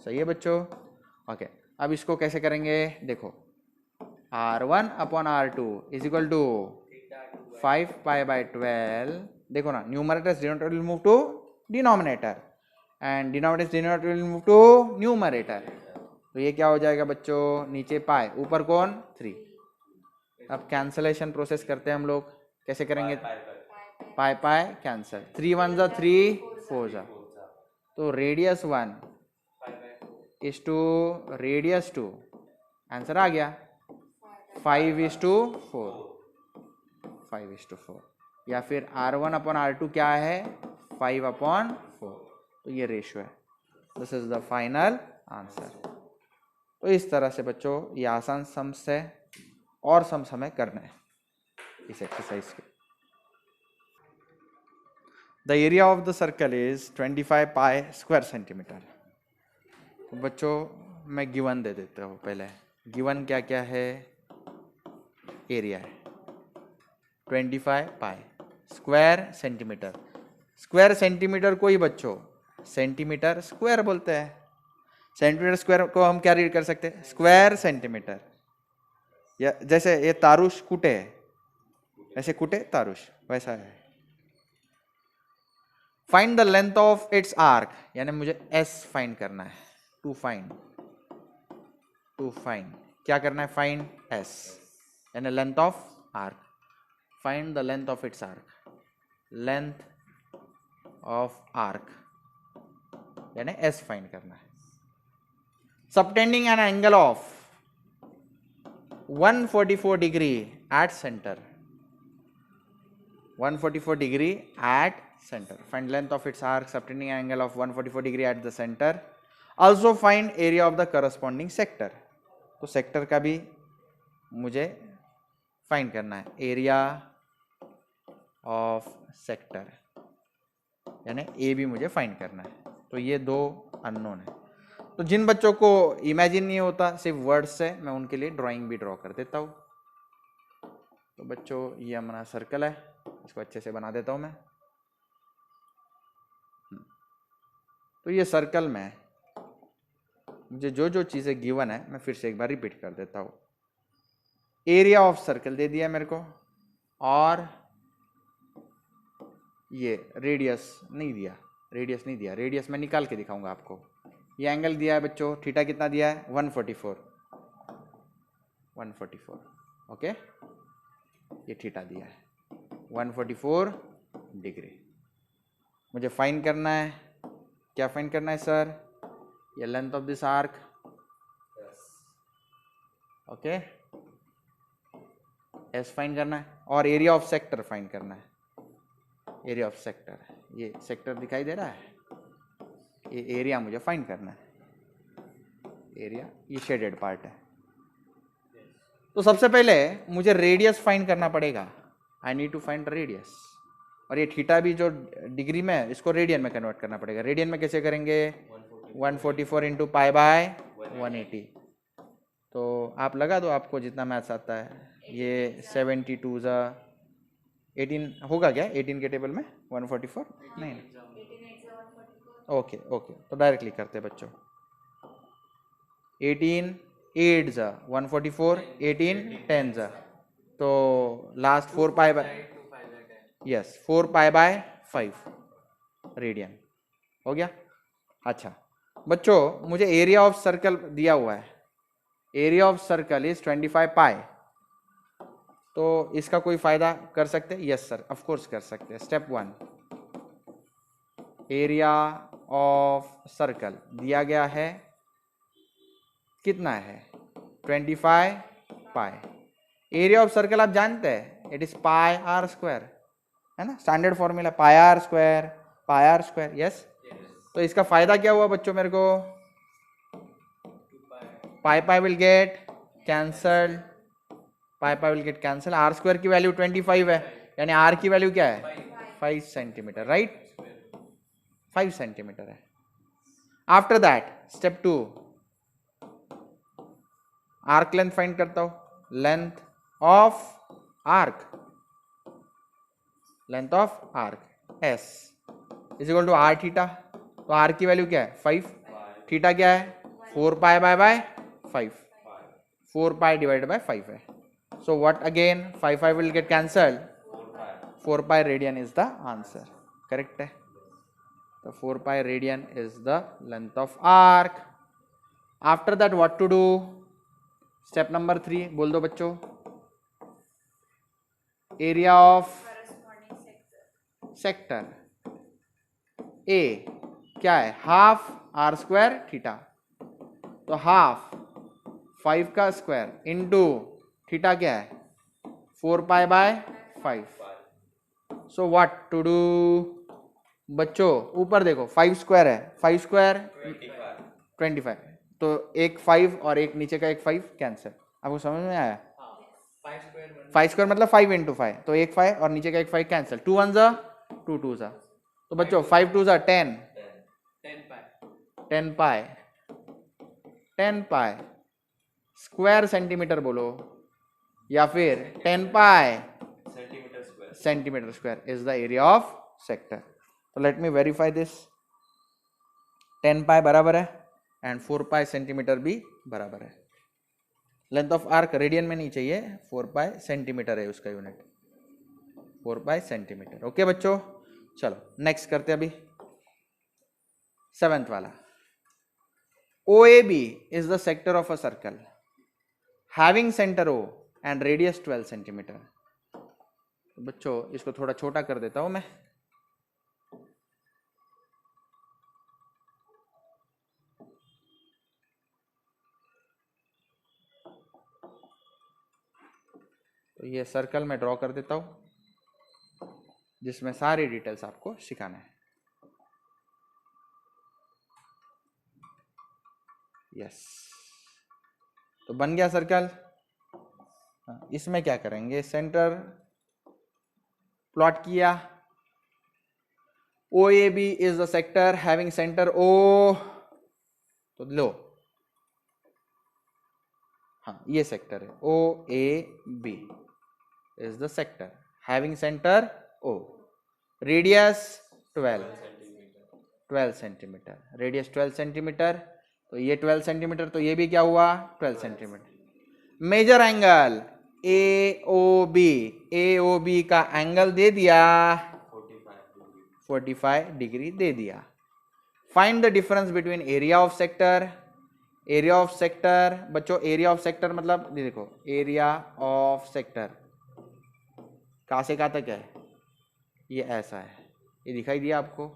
सही है बच्चों। ओके अब इसको कैसे करेंगे, देखो R1 upon R2 is equal to 5 pi by 12, देखो ना numerator denominator will move to denominator and denominator denominator will move to numerator. तो ये क्या हो जाएगा बच्चों, नीचे पाई ऊपर कौन 3। अब कैंसलेशन प्रोसेस करते हैं हम लोग, कैसे करेंगे, पाई पाई कैंसल, 3 1 जा 3 4 जा, तो radius 1 is to radius 2, answer आ गया 5:4, 5:4, या फिर R1 अपॉन R2 क्या है 5/4, तो ये रेशियो है। This is the final answer. तो इस तरह से बच्चों ये आसान सम्स है और सम्स हमें करना है इस एक्सरसाइज के। The area of the circle is 25 pi square centimetre. तो बच्चों मैं गिवन दे देता हूँ पहले, गिवन क्या क्या है, एरिया है 25 pi square centimetre, square centimetre को ही बच्चों सेंटीमीटर स्क्वायर बोलते हैं, सेंटीमीटर स्क्वायर को हम क्या रीड कर सकते हैं, स्क्वायर सेंटीमीटर। या जैसे ये तारुश कुटे है, ऐसे कुटे तारुश वैसा है। Find the length of it's arc, यानी मुझे S फाइंड करना है, टू फाइंड क्या करना है, फाइंड S यानी length of arc. Find the length of it's arc, length of arc यानी S फाइंड करना है। Subtending an angle of 144 degree at centre, 144 degree at center. Find length of its arc subtending an angle of 144 degree at the center. Also find area of the corresponding sector. तो सेक्टर का भी मुझे फाइंड करना है, एरिया ऑफ सेक्टर यानी ए भी मुझे फाइंड करना है। तो ये दो अननोन है। तो जिन बच्चों को इमेजिन नहीं होता सिर्फ वर्ड्स से, मैं उनके लिए ड्राइंग भी ड्रॉ कर देता हूँ। तो बच्चों ये हमारा सर्कल है, इसको अच्छे से बना देता हूं मैं। तो ये सर्कल में मुझे जो जो चीजें गिवन है मैं फिर से एक बार रिपीट कर देता हूं। एरिया ऑफ सर्कल दे दिया मेरे को, और ये रेडियस नहीं दिया, रेडियस मैं निकाल के दिखाऊंगा आपको। ये एंगल दिया है बच्चों, थीटा कितना दिया है 144, ओके, ये थीटा दिया है 144 डिग्री। मुझे फाइंड करना है, क्या फाइंड करना है सर, ये length of this arc, okay, S find करना है, और एरिया ऑफ सेक्टर फाइंड करना है, एरिया ऑफ सेक्टर ये सेक्टर दिखाई दे रहा है, ये एरिया मुझे फाइंड करना है, एरिया ये शेडेड पार्ट है। तो सबसे पहले मुझे रेडियस फाइंड करना पड़ेगा, I need to find radius. और ये थीटा भी जो डिग्री में है इसको रेडियन में कन्वर्ट करना पड़ेगा। रेडियन में कैसे करेंगे, 144 इंटू पाई बाय 180। तो आप लगा दो आपको जितना मैथ्स आता है। ये 72 ज़ा 18 होगा क्या 18 के टेबल में 144 नहीं, ओके ओके, तो डायरेक्टली करते हैं बच्चों। 18 8 ज़ा 144, 18 10 ज़ा, तो last 4 pi bye, yes 4 pi by 5 radian हो गया। अच्छा बच्चों, मुझे एरिया ऑफ सर्कल दिया हुआ है, एरिया ऑफ सर्कल इज 25 पाई। तो इसका कोई फायदा कर सकते हैं? यस सर, ऑफ कोर्स कर सकते हैं। स्टेप 1, एरिया ऑफ सर्कल दिया गया है, कितना है 25 पाई। एरिया ऑफ सर्कल आप जानते हैं, it is pi R square, है ना, standard formula pi R square, yes. तो इसका फायदा क्या हुआ बच्चों मेरे को, pi will get cancelled, pi will get cancel, R square की वैल्यू 25 है, यानी आर की वैल्यू क्या है 5 सेंटीमीटर, राइट, 5 सेंटीमीटर है। After that step 2, arc length find करता हूं, length of arc S is equal to R theta. तो आर की वैल्यू क्या है 5, थीटा क्या है 4 pi by 5, 4 pi divided by 5 है। So what again, 5 will get cancelled, 4 pi radian is the answer, correct है। तो 4 pi radian is the length of arc. After that what to do, step number 3 बोल दो बच्चों, area of sector A क्या है, हाफ आर स्क्वायर थीटा, तो हाफ 5 का स्क्वायर इंटू थीटा क्या है 4 pi by 5। So what to do बच्चों, ऊपर देखो 5 स्क्वायर है, 5 स्क्वायर 25, तो एक 5 और एक नीचे का एक 5 कैंसिल, आपको समझ में आया? 5 स्क्वायर मतलब 5 इंटू 5, तो एक 5 और नीचे का एक 5 कैंसिल, 2 1 ज़ा 2 2 ज़ा, तो बच्चों 5 2 ज़ा 10, 10 पाई स्क्वायर सेंटीमीटर बोलो, या फिर 10 पाई centimetre square is the area of sector. तो लेट मी वेरीफाई दिस, 10 पाई बराबर है एंड 4 पाई सेंटीमीटर भी बराबर है। लेंथ ऑफ आर्क रेडियन में नहीं चाहिए, 4 पाई सेंटीमीटर है उसका यूनिट, 4 पाई सेंटीमीटर। ओके बच्चों, चलो नेक्स्ट करते हैं अभी 7th वाला। OAB is the sector of a circle having center O and radius 12 centimetre. बच्चों इसको थोड़ा छोटा कर देता हूं मैं, तो ये सर्कल में ड्रॉ कर देता हूं जिसमें सारी डिटेल्स आपको सिखाना है। यस, तो बन गया सर्कल। इसमें क्या करेंगे, सेंटर प्लॉट किया, OAB is the sector having centre O, तो लो हाँ ये सेक्टर है, OAB is the sector having centre O, radius 12 centimetre, radius 12 centimetre, तो ये 12 सेंटीमीटर, तो ये भी क्या हुआ 12 सेंटीमीटर। मेजर एंगल AOB का एंगल दे दिया 45 डिग्री दे दिया। Find the difference between area of sector, area of sector बच्चों, एरिया ऑफ सेक्टर मतलब देखो, एरिया ऑफ सेक्टर कहाँ से कहाँ तक है, ये ऐसा है, ये दिखाई दिया आपको,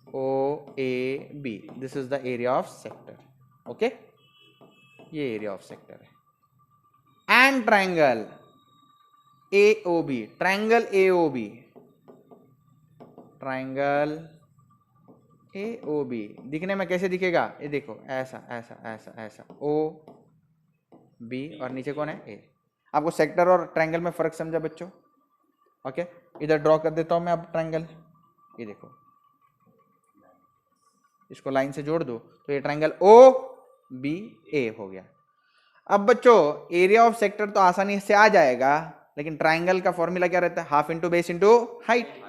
OAB, this is the area of sector, okay, ये एरिया ऑफ सेक्टर है। And triangle AOB, triangle AOB triangle A O B दिखने में कैसे दिखेगा, ये देखो ऐसा ऐसा ऐसा ऐसा, ओ बी और नीचे कौन है, ए। आपको सेक्टर और ट्राइंगल में फर्क समझा बच्चों? ओके, इधर ड्रॉ कर देता हूं मैं अब ट्राइंगल, ये देखो, इसको लाइन से जोड़ दो तो ये ट्राइंगल ओ बी ए हो गया। अब बच्चों एरिया ऑफ सेक्टर तो आसानी से आ जाएगा, लेकिन ट्राइंगल का फॉर्मूला क्या रहता है, half into base into height.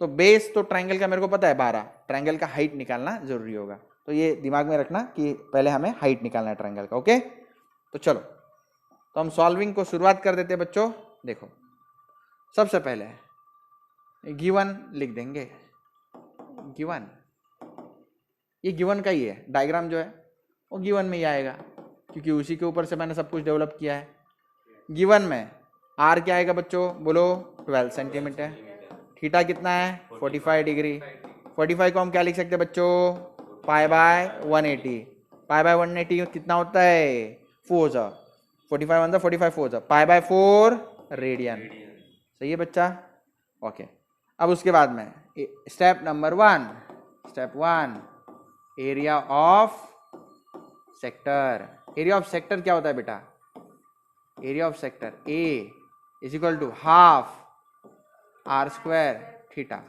तो बेस तो ट्राइंगल का मेरे को पता है 12, ट्राइंगल का हाइट निकालना जरूरी होगा, तो ये दिमाग में रखना कि पहले हमें हाइट निकालना है ट्राइंगल का। ओके, तो चलो, तो हम सॉल्विंग को शुरुआत कर देते हैं बच्चों। देखो सबसे पहले गिवन लिख देंगे, गिवन, ये गिवन का ही है, डायग्राम जो है वो गिवन में ही आएगा, क्योंकि उसी के ऊपर से मैंने सब कुछ डेवलप किया है। गिवन में आर क्या आएगा बच्चों, बोलो 12 सेंटीमीटर, थीटा कितना है 45 डिग्री, 45 को हम क्या लिख सकते हैं बच्चों, पाई बाय 180, पाई बाय 180 कितना होता है 4 जा, 45 वन 45 4 जा, पाई बाय 4 रेडियन। सही है बच्चा? ओके, अब उसके बाद में step number 1, step 1 area of sector. Area of sector क्या होता है बेटा, area of sector A is equal to half R square theta.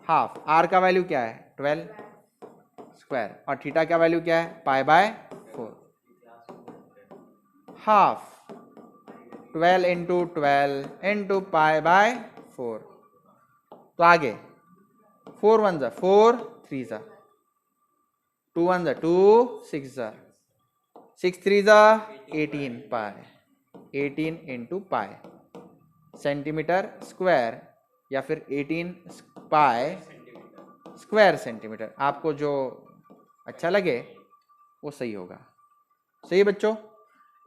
Half R का वैल्यू क्या है 12 स्क्वायर, और थीटा का वैल्यू क्या है pi by 4। Half 12 into 12 into pi bye 4, तो आगे 4 1 जा 4, 3 जा 2 1 जा 2, 6 जा 6 3 जा 18 पाई, 18 इंटू पाई सेंटीमीटर स्क्वायर, या फिर 18 पाई स्क्वायर सेंटीमीटर, आपको जो अच्छा लगे वो सही होगा। सही है बच्चों?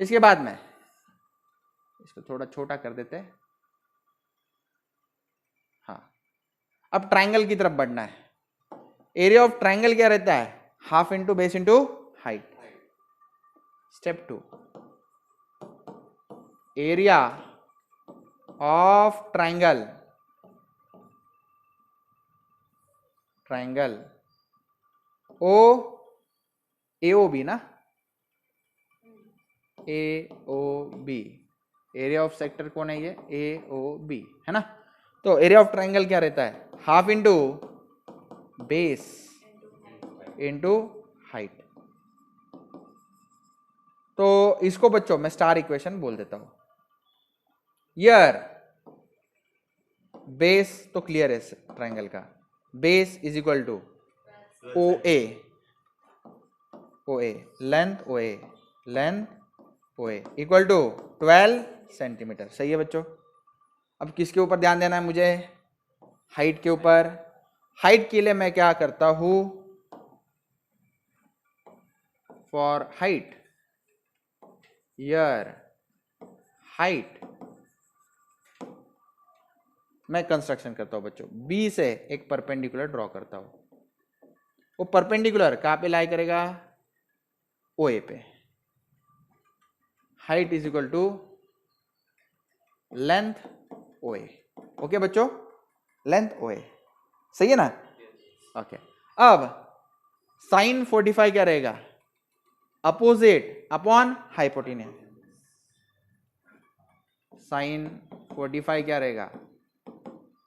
इसके बाद में इसको थोड़ा छोटा कर देते हैं। हाँ, अब ट्राइंगल की तरफ बढ़ना है। एरिया ऑफ ट्राइंगल क्या रहता है, half into base into height. Step 2 area of triangle, triangle O A O B ना, A O B, area of sector कौन है ये, ए ओ बी है ना। तो एरिया ऑफ ट्राइंगल क्या रहता है, half into base into height. तो इसको बच्चों मैं स्टार इक्वेशन बोल देता हूं। यर बेस तो क्लियर है ट्राइंगल का, base is equal to O A, O A length, O A length, O A equal to 12 centimetre. सही है बच्चों? अब किसके ऊपर ध्यान देना है मुझे, हाइट के ऊपर। हाइट के लिए मैं क्या करता हूं, फॉर हाइट, यर हाइट मैं कंस्ट्रक्शन करता हूं बच्चों, बी से एक परपेंडिकुलर ड्रॉ करता हूं। वो परपेंडिकुलर कहां पे लाई करेगा, ओ ए पे। Height is equal to length O A. Okay बच्चों, लेंथ ओ ए, सही है ना? ओके, अब साइन 45 क्या रहेगा, अपोजिट अपॉन हाइपोटेन्यूज। साइन 45 क्या रहेगा,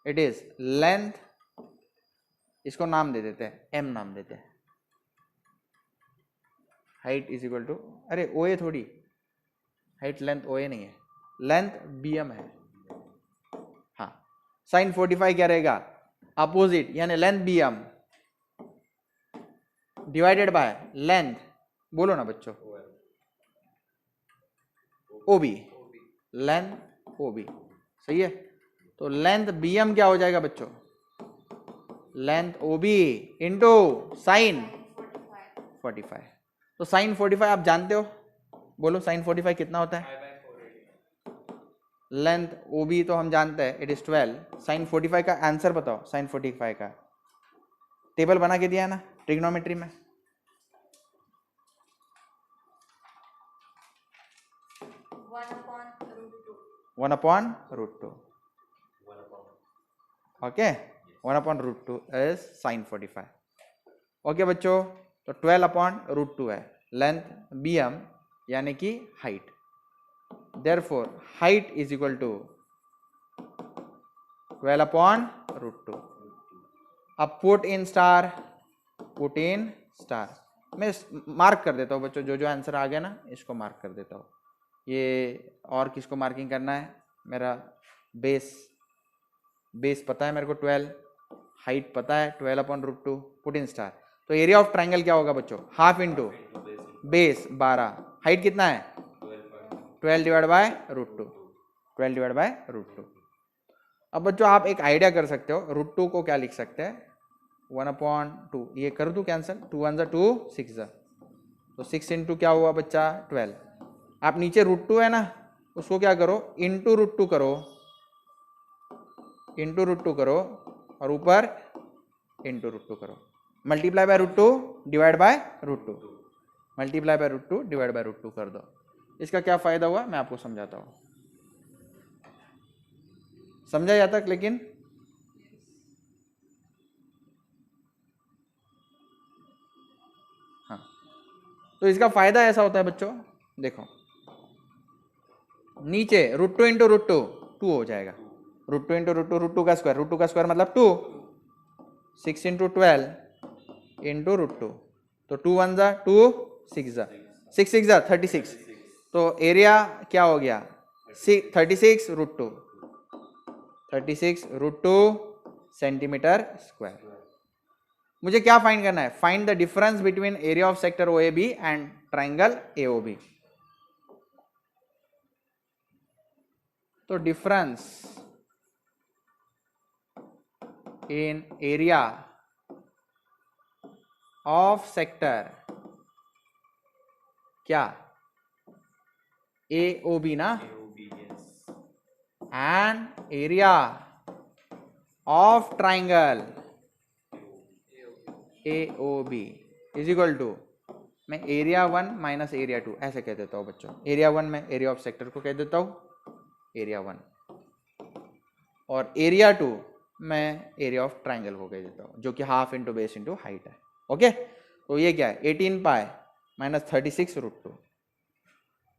इट इज लेंथ, इसको नाम दे देते हैं एम नाम देते हैं। हाइट इज इक्वल टू, अरे ओ ए थोड़ी, हाइट लेंथ ओ ए नहीं है, लेंथ बी एम है। हाँ, साइन 45 क्या रहेगा, अपोजिट यानी length B M divided by length, बोलो ना बच्चों, O B, length O B. सही है? तो लेंथ बी एम क्या हो जाएगा बच्चों, length O B into sine 45। तो साइन 45 आप जानते हो, बोलो साइन 45 कितना होता है, लेंथ ओ बी तो हम जानते हैं इट इज 12, साइन 45 का आंसर बताओ, साइन 45 का टेबल बना के दिया है ना ट्रिग्नोमेट्री में। One upon root two. Okay, 1/√2 is sin 45. Okay बच्चों, तो 12/√2 है लेंथ BM यानी कि height. Therefore height is equal to 12/√2. अब पुट इन स्टार. मैं मार्क कर देता हूँ बच्चों, जो आंसर आ गया ना इसको मार्क कर देता हूँ. ये और किसको मार्किंग करना है, मेरा बेस पता है मेरे को 12, हाइट पता है 12/√2, पुट इन स्टार. तो एरिया ऑफ ट्राइंगल क्या होगा बच्चों, हाफ इंटू बेस 12, हाइट कितना है 12/√2. 12/√2. अब बच्चों आप एक आइडिया कर सकते हो, √2 को क्या लिख सकते हैं 1/2. ये कर दूं कैंसिल, 2 1 2 6 तो 6 इंटू क्या हुआ बच्चा 12. आप नीचे √2 है ना उसको क्या करो इंटू √2 करो, और ऊपर इंटू √2 करो. Multiply by √2 divide by √2, multiply by √2 divide by √2 कर दो. इसका क्या फायदा हुआ मैं आपको समझाता हूँ. समझा जाता तक लेकिन हाँ. तो इसका फायदा ऐसा होता है बच्चों, देखो नीचे √2 इंटू √2 2 हो जाएगा. √2 इंटू √2 का स्क्वायर मतलब 2. 6 इंटू 12 इंटू √2 तो 2 1 2 6 6 6 36. तो एरिया क्या हो गया 36 √2 सेंटीमीटर स्क्वायर. मुझे क्या फाइंड करना है, find the difference between area of sector OAB and triangle AOB. तो difference in area of sector क्या AOB ना, and area of triangle AOB is equal to, मैं एरिया 1 माइनस एरिया 2 ऐसे कह देता हूँ बच्चों. एरिया 1 में एरिया ऑफ सेक्टर को कह देता हूँ एरिया 1, और एरिया 2 मैं एरिया ऑफ ट्राइंगल को कह देता हूँ जो कि half into base into height है. ओके, तो ये क्या है 18 पाई माइनस 36 √2.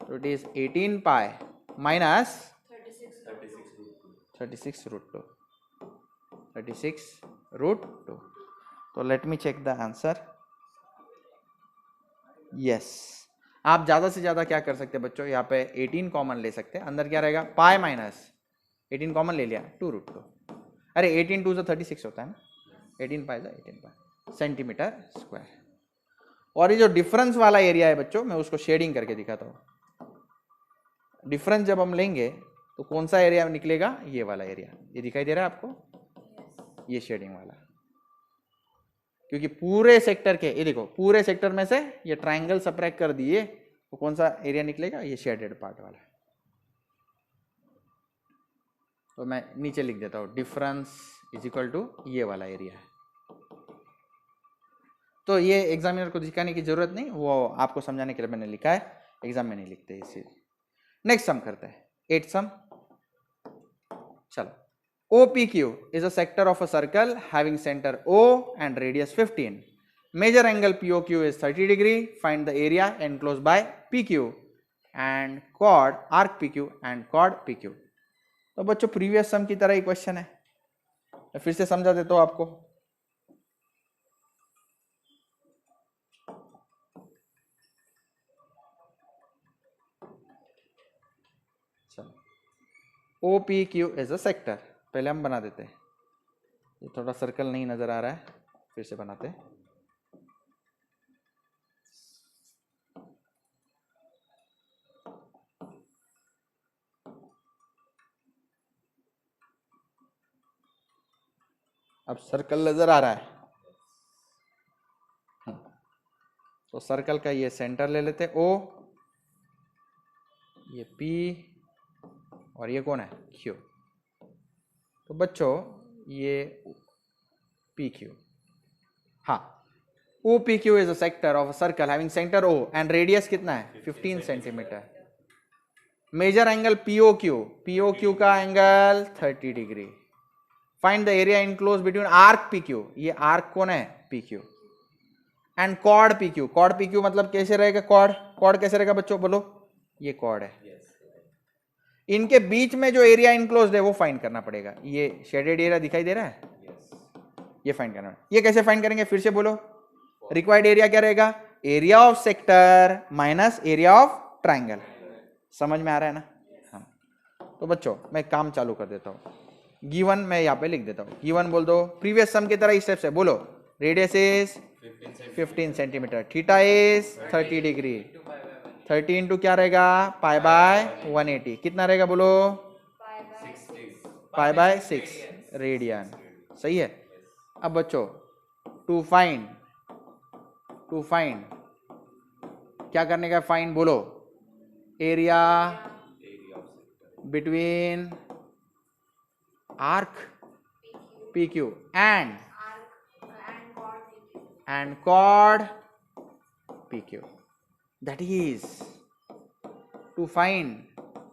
तो इट इज 18 पाई माइनस 36 √2. तो let me check the answer. Yes, आप ज्यादा से ज्यादा क्या कर सकते हैं बच्चों, यहाँ पे 18 कॉमन ले सकते हैं. अंदर क्या रहेगा पाई माइनस 18 कॉमन ले लिया 2 √2. अरे 18 2 36 होता है ना, 18 पाई 18 पाई सेंटीमीटर स्क्वायर. और ये जो डिफरेंस वाला एरिया है बच्चों मैं उसको शेडिंग करके दिखाता हूँ. डिफरेंस जब हम लेंगे तो कौन सा एरिया निकलेगा, ये वाला एरिया. ये दिखाई दे रहा है आपको, ये शेडिंग वाला. क्योंकि पूरे सेक्टर के, ये देखो पूरे सेक्टर में से ये ट्राइंगल सब्ट्रैक्ट कर दिए तो कौन सा एरिया निकलेगा, ये शेडेड पार्ट वाला. तो मैं नीचे लिख देता हूँ डिफरेंस इज इक्वल टू ये वाला एरिया है. तो ये एग्जामिनर को दिखाने की जरूरत नहीं, वो आपको समझाने के लिए मैंने लिखा है, एग्जाम में नहीं लिखते इसे. नेक्स्ट सम करते हैं 8th सम. चलो, OPQ is a sector of a circle having center O and radius 15. Major angle POQ is 30 degree. Find the area enclosed by PQ and chord arc PQ and chord PQ. तो बच्चों प्रीवियस सम की तरह ही क्वेश्चन है, मैं फिर से समझा देता हूँ आपको. चलो, OPQ is a sector. पहले हम बना देते हैं, ये थोड़ा सर्कल नहीं नजर आ रहा है, फिर से बनाते हैं. अब सर्कल नजर आ रहा है. तो सर्कल का ये सेंटर ले लेते O, ये P और ये कौन है Q. तो बच्चों ये PQ, हाँ OPQ is a sector of a circle having center O and radius कितना है 15 सेंटीमीटर. मेजर एंगल POQ का angle 30 degree. Find the area enclose between arc P Q, ये आर्क कौन है, P Q, and chord P Q. Chord P Q मतलब कैसे रहेगा, कॉर्ड कॉर्ड कैसे रहेगा बच्चों, बोलो, ये कॉर्ड है, इनके बीच में जो एरिया इनक्लोज है वो फाइंड करना पड़ेगा। ये शेडेड एरिया दिखाई दे रहा है, ये फाइंड करना है। ये कैसे फाइंड करेंगे, फिर से बोलो, रिक्वायर्ड एरिया क्या रहेगा, area of sector minus area of triangle. समझ में आ रहा है ना। हाँ, तो बच्चों मैं काम चालू कर देता हूँ। गिवन मैं यहाँ पे लिख देता हूँ, गिवन बोल दो, प्रीवियस सम की तरह स्टेप से बोलो, radius is 15 centimetre, theta is 30 degree, 30 into क्या रहेगा, पाई बाय 180, कितना रहेगा बोलो, पाई बाय 6 रेडियन। सही है। अब बच्चों टू फाइंड क्या करने का, फाइंड बोलो, area between arc P Q and chord PQ, that is to find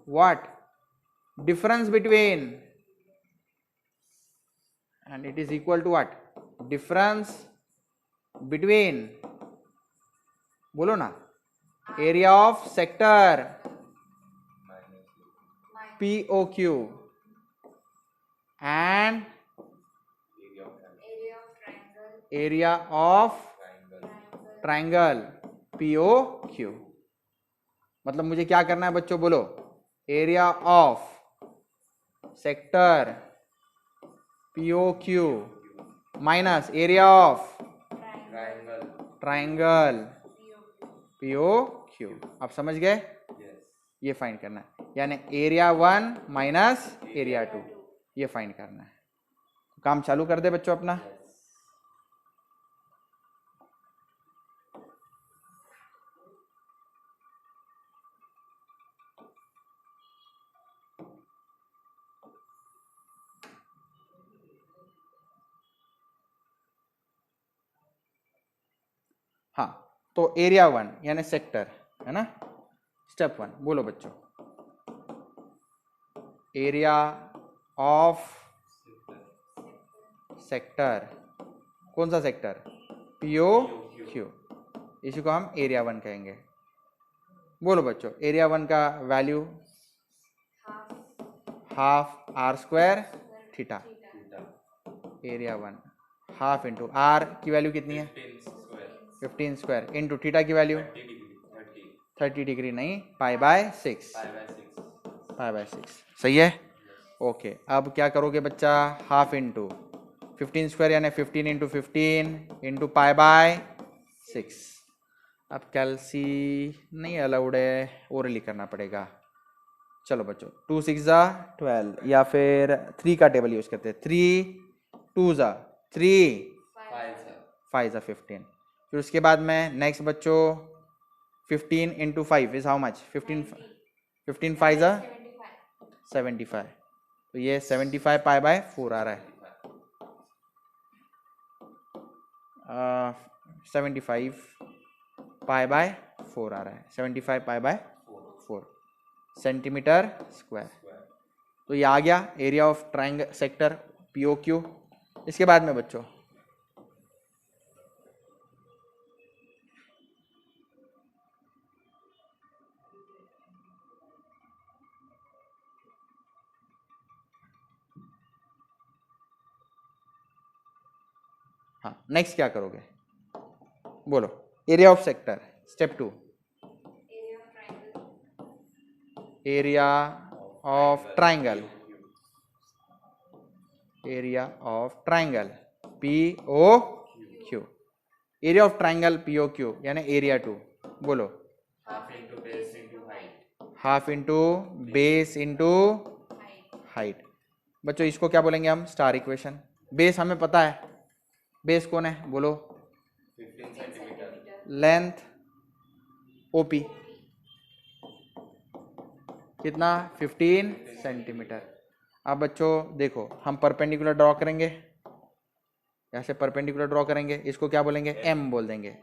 what difference between, and it is equal to what, difference between, बोलो ना, area of sector POQ and area of triangle POQ। मतलब मुझे क्या करना है बच्चों, बोलो, area of sector POQ minus area of triangle POQ। आप समझ गए, ये फाइंड करना है, यानी एरिया 1 माइनस एरिया 2, ये फाइंड करना है। काम चालू कर दे बच्चों अपना। हाँ, तो एरिया 1 यानी सेक्टर है ना, स्टेप 1 बोलो बच्चों, एरिया ऑफ सेक्टर, कौन सा सेक्टर, POQ, इसी को हम एरिया 1 कहेंगे। बोलो बच्चों, एरिया 1 का value half R square theta, area 1 half into R की वैल्यू कितनी है, 15 स्क्वायर इंटू थीटा की वैल्यू 30 डिग्री नहीं, पाई बाय 6, पाई बाय 6। सही है। ओके, अब क्या करोगे बच्चा, हाफ इंटू 15 स्क्वायर यानी 15 इंटू 15 इंटू पाई बाय 6। अब कैलसी नहीं अलाउड है, ओरली करना पड़ेगा। चलो बच्चों, 2 6 जा 12, या फिर 3 का टेबल यूज करते हैं, 3 2 जा 3, 5 जा 15। फिर उसके बाद में नेक्स्ट बच्चों 15 इंटू 5 इज हाउ मच, 15 5 जा 75, तो ये 75 पाई बाय 4 आ रहा है, 75 पाई बाय 4 आ रहा है, 75 पाई बाय 4 सेंटीमीटर स्क्वायर। तो ये आ गया area of triangle sector POQ। इसके बाद में बच्चों हाँ, नेक्स्ट क्या करोगे, बोलो, area of sector, step 2, area of triangle, area of triangle POQ, area of triangle POQ यानी एरिया 2, बोलो, half into base into height. बच्चों इसको क्या बोलेंगे हम, स्टार इक्वेशन। बेस हमें पता है, बेस कौन है बोलो, 15 सेंटीमीटर, लेंथ OP कितना, 15 सेंटीमीटर। अब बच्चों देखो, हम परपेंडिकुलर ड्रॉ करेंगे, यहाँ से परपेंडिकुलर ड्रॉ करेंगे, इसको क्या बोलेंगे, M बोल देंगे।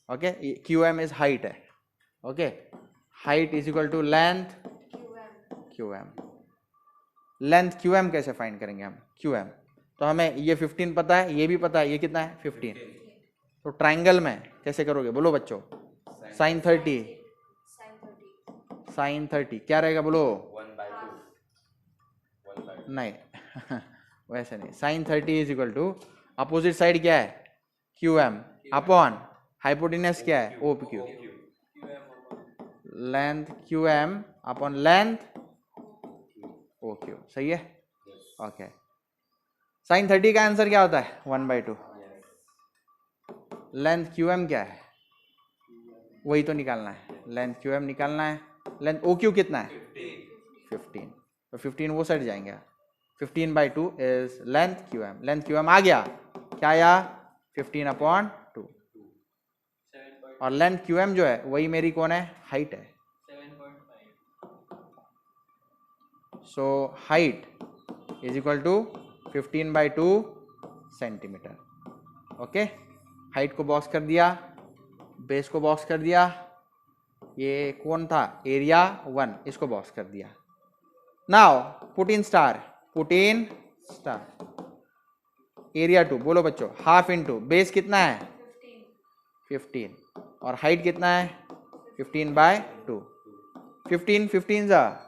ओके, QM इज हाइट है। Okay, height is equal to length QM, length Q M कैसे फाइंड करेंगे हम? क्यू एम, तो हमें ये 15 पता है, ये भी पता है, ये कितना है 15। तो ट्राइंगल में कैसे करोगे बोलो बच्चों? साइन 30, साइन 30 क्या रहेगा बोलो? 1/2 नहीं वैसे नहीं, sine 30 is equal to opposite side क्या है? क्यू एम अपॉन हाइपोटेनस क्या है? O P Q. Length Q M upon length O Q, सही है? ओके, साइन 30 का आंसर क्या होता है? 1/2। लेंथ क्यू एम क्या है? वही तो निकालना है, लेंथ क्यू एम निकालना है। लेंथ ओ क्यू कितना है? 15। तो 15 वो साइड जाएंगे, 15/2 is length Q M. Length Q M आ गया, क्या आया? 15/2। और लेंथ क्यू एम जो है वही मेरी कौन है? हाइट है। So height is equal to 15/2 centimetre. Okay, height को बॉक्स कर दिया, बेस को बॉक्स कर दिया, ये कौन था? एरिया 1, इसको बॉक्स कर दिया। Now put in star, put in star area 2। बोलो बच्चों, हाफ इंटू बेस कितना है? 15 और हाइट कितना है? 15/2। 15 जा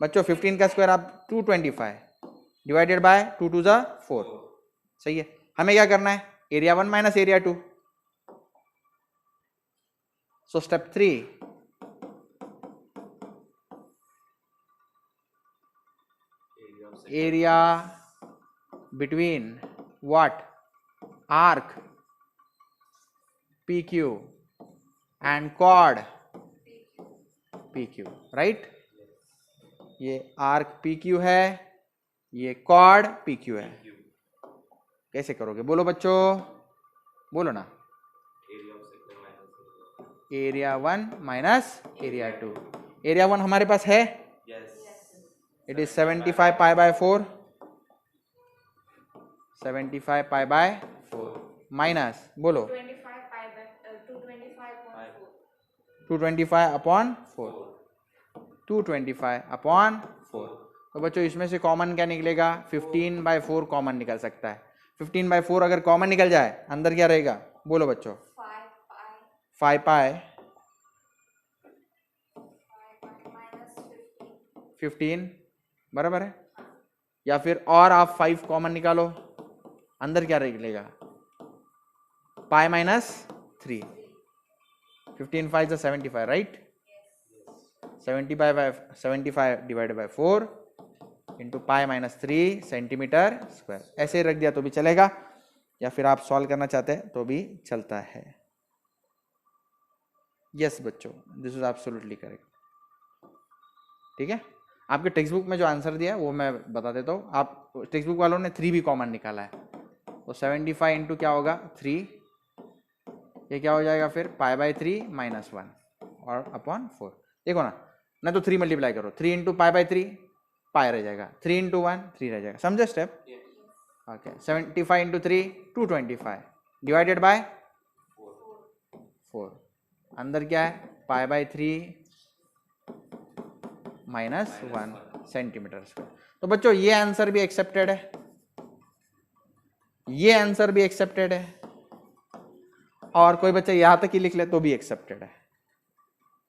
बच्चों, 15 का स्क्वायर आप 225 डिवाइडेड बाय 2 2 जा 4। सही है। हमें क्या करना है? Area 1 minus area 2। So step 3, area between what? Arc PQ and chord PQ, right? ये आर्क PQ है, ये chord PQ है। कैसे करोगे बोलो बच्चों? बोलो ना। Area 1 minus area 2। एरिया 1 हमारे पास है, इट इज 75 π/4, 75 π/4 माइनस बोलो 225/4, 225/4। तो बच्चों इसमें से कॉमन क्या निकलेगा? 15/4 कॉमन निकल सकता है। 15/4 अगर कॉमन निकल जाए, अंदर क्या रहेगा बोलो बच्चों? 5 15 बराबर है। या फिर और आप 5 कॉमन निकालो, अंदर क्या निकलेगा? Pi minus 3। 15 5 75, right? 75 divided by 4 into pi minus 3 centimetre square. ऐसे ही रख दिया तो भी चलेगा, या फिर आप सॉल्व करना चाहते हैं तो भी चलता है। यस बच्चों, दिस इज एब्सोल्युटली करेक्ट। ठीक है, आपके टेक्स्ट बुक में जो आंसर दिया है वो मैं बता देता हूँ। आप टेक्स्ट बुक वालों ने 3 भी कॉमन निकाला है, तो 75 इंटू क्या होगा? 3, ये क्या हो जाएगा फिर? π/3 - 1 और अपॉन 4। देखो ना, नहीं तो 3 मल्टीप्लाई करो, 3 इंटू π/3 पाई रह जाएगा, 3 इंटू 1 3 रह जाएगा। समझे step? Okay, 75 into 3 225 divided by 4। अंदर क्या है? π/3 - 1 सेंटीमीटर स्क्वायर। तो बच्चों ये आंसर भी एक्सेप्टेड है, ये आंसर भी एक्सेप्टेड है, और कोई बच्चा यहां तक ही लिख ले तो भी एक्सेप्टेड है।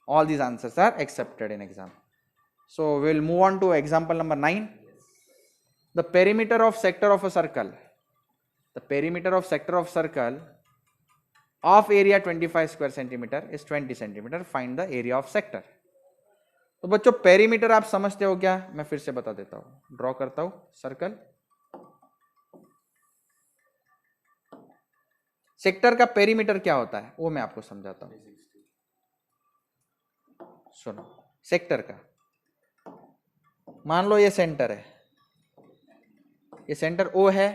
All these answers are accepted in exam. So will move on to example number 9। The perimeter of sector of a circle, the perimeter of sector of circle of area 25 square centimetre is 20 centimetre. Find the area of sector. तो बच्चों पेरीमीटर आप समझते हो क्या? मैं फिर से बता देता हूं, ड्रॉ करता हूं सर्कल। सेक्टर का पेरीमीटर क्या होता है वो मैं आपको समझाता हूं। सुनो, सेक्टर का मान लो ये सेंटर है, ये सेंटर O है।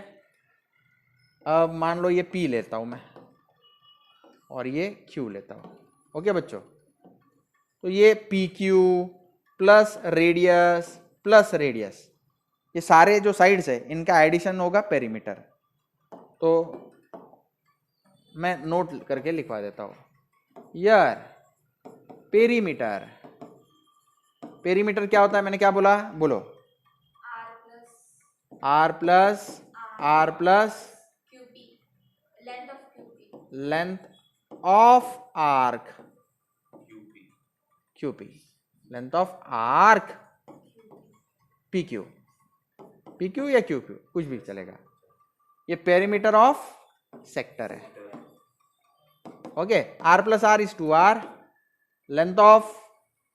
अब मान लो ये P लेता हूं मैं और ये Q लेता हूं। ओके बच्चों, तो ये PQ प्लस रेडियस ये सारे जो साइड्स है इनका एडिशन होगा पेरीमीटर। तो मैं नोट करके लिखवा देता हूं। यार पेरीमीटर, पेरीमीटर क्या होता है? मैंने क्या बोला? बोलो R plus QP, length of QP. Length of arc QP, length of arc PQ, PQ या QQ कुछ भी चलेगा। ये पेरीमीटर ऑफ सेक्टर है। Okay, R plus R is 2R, length of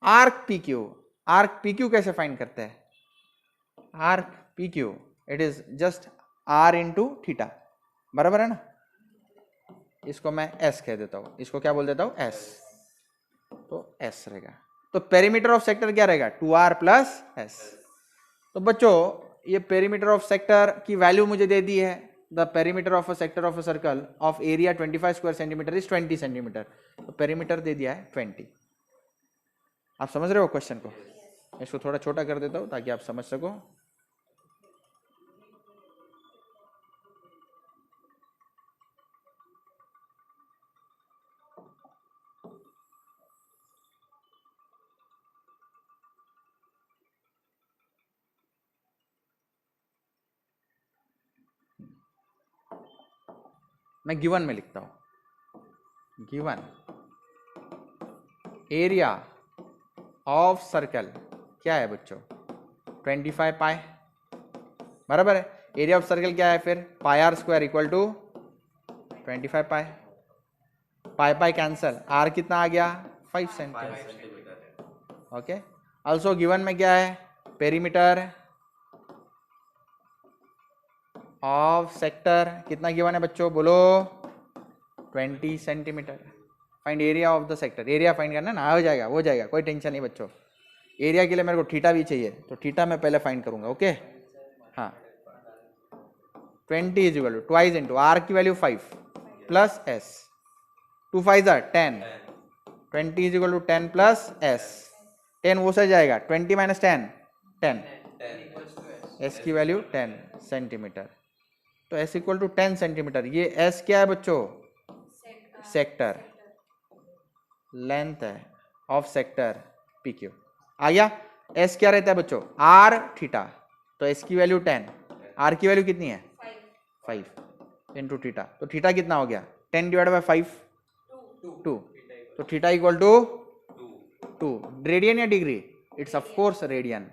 arc PQ। Arc PQ कैसे फाइंड करते हैं? Arc PQ it is just R into theta, बराबर है ना। इसको मैं S कह देता हूं, इसको क्या बोल देता हूं? S, तो S रहेगा। तो पेरीमीटर ऑफ सेक्टर क्या रहेगा? 2R plus S। तो बच्चों ये पेरीमीटर ऑफ सेक्टर की वैल्यू मुझे दे दी है। The perimeter of a sector of a circle of area 25 square centimetre is 20 centimetre. तो पेरीमीटर दे दिया है 20। आप समझ रहे हो क्वेश्चन को? इसको थोड़ा छोटा कर देता हूं ताकि आप समझ सको। मैं गिवन में लिखता हूं, गिवन एरिया ऑफ सर्कल क्या है बच्चों? 25 पाई, बराबर है। एरिया ऑफ सर्कल क्या है फिर? Pi R square equal to 25 pi. Pi pi cancel, R कितना आ गया? 5 सेंटीमीटर। ओके, ऑल्सो गिवन में क्या है? पेरीमीटर ऑफ सेक्टर कितना गिवन है बच्चों? बोलो 20 centimetre. Find area of the sector, area find करना ना, हो जाएगा, हो जाएगा, कोई टेंशन नहीं बच्चों। एरिया के लिए मेरे को थीटा भी चाहिए, तो थीटा मैं पहले फाइंड करूंगा। ओके, हाँ, 20 is equal to twice into R की value 5 plus S, 2 5 10, 20 is equal to 10 plus S. 10 वो से जाएगा, 20 माइनस 10 10, एस की वैल्यू 10 सेंटीमीटर। तो एस इक्वल टू 10 सेंटीमीटर। ये एस क्या है बच्चों? सेक्टर, लेंथ है ऑफ सेक्टर PQ। आ गया? एस क्या रहता है बच्चों? R theta. तो एस की वैल्यू 10, आर की वैल्यू कितनी है? 5 इंटू थीटा। तो थीटा कितना हो गया? 10 डिवाइड बाई 5 2। तो थीटा इक्वल टू 2। रेडियन या degree? It's of course radian.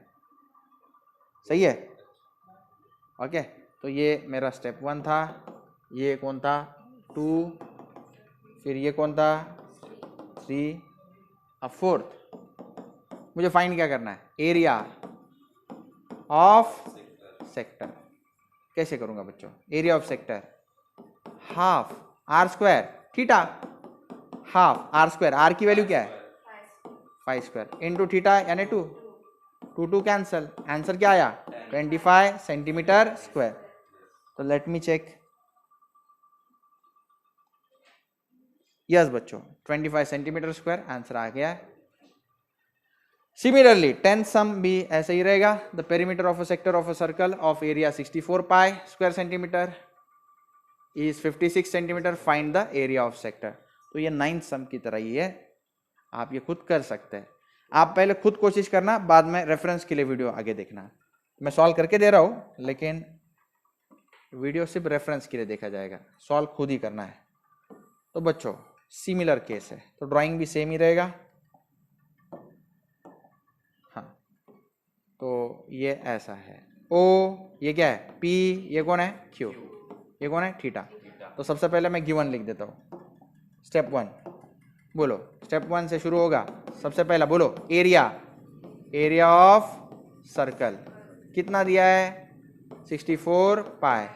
सही है? ओके, तो ये मेरा स्टेप 1 था। ये कौन था? 2। फिर ये कौन था? 3। अब 4th मुझे फाइंड क्या करना है? Area of sector. कैसे करूंगा बच्चों? Area of sector half R square theta, half R square, R की वैल्यू क्या है? 5 स्क्वायर इंटू थीटा यानी 2, 2 कैंसल, आंसर क्या आया? 25 सेंटीमीटर स्क्वायर। तो लेट मी चेक। यस बच्चों, 25 सेंटीमीटर स्क्वायर आंसर आ गया है। सिमिलरली 10 सम भी ऐसे ही रहेगा। The perimeter of a sector of a circle of area 64 pi square centimetre is 56 centimetre. Find the area of sector. तो ये 9th सम की तरह ही है, आप ये खुद कर सकते हैं। आप पहले खुद कोशिश करना, बाद में रेफरेंस के लिए वीडियो आगे देखना। मैं सॉल्व करके दे रहा हूं, लेकिन वीडियो सिर्फ रेफरेंस के लिए देखा जाएगा, सॉल्व खुद ही करना है। तो बच्चों सिमिलर केस है, तो ड्राइंग भी सेम ही रहेगा। हाँ, तो ये ऐसा है। O ये क्या है? P ये कौन है? Q ये कौन है? थीटा। तो सबसे पहले मैं गिवन लिख देता हूँ। स्टेप 1 बोलो, स्टेप 1 से शुरू होगा। सबसे पहला बोलो एरिया, एरिया ऑफ सर्कल कितना दिया है? 64 pi,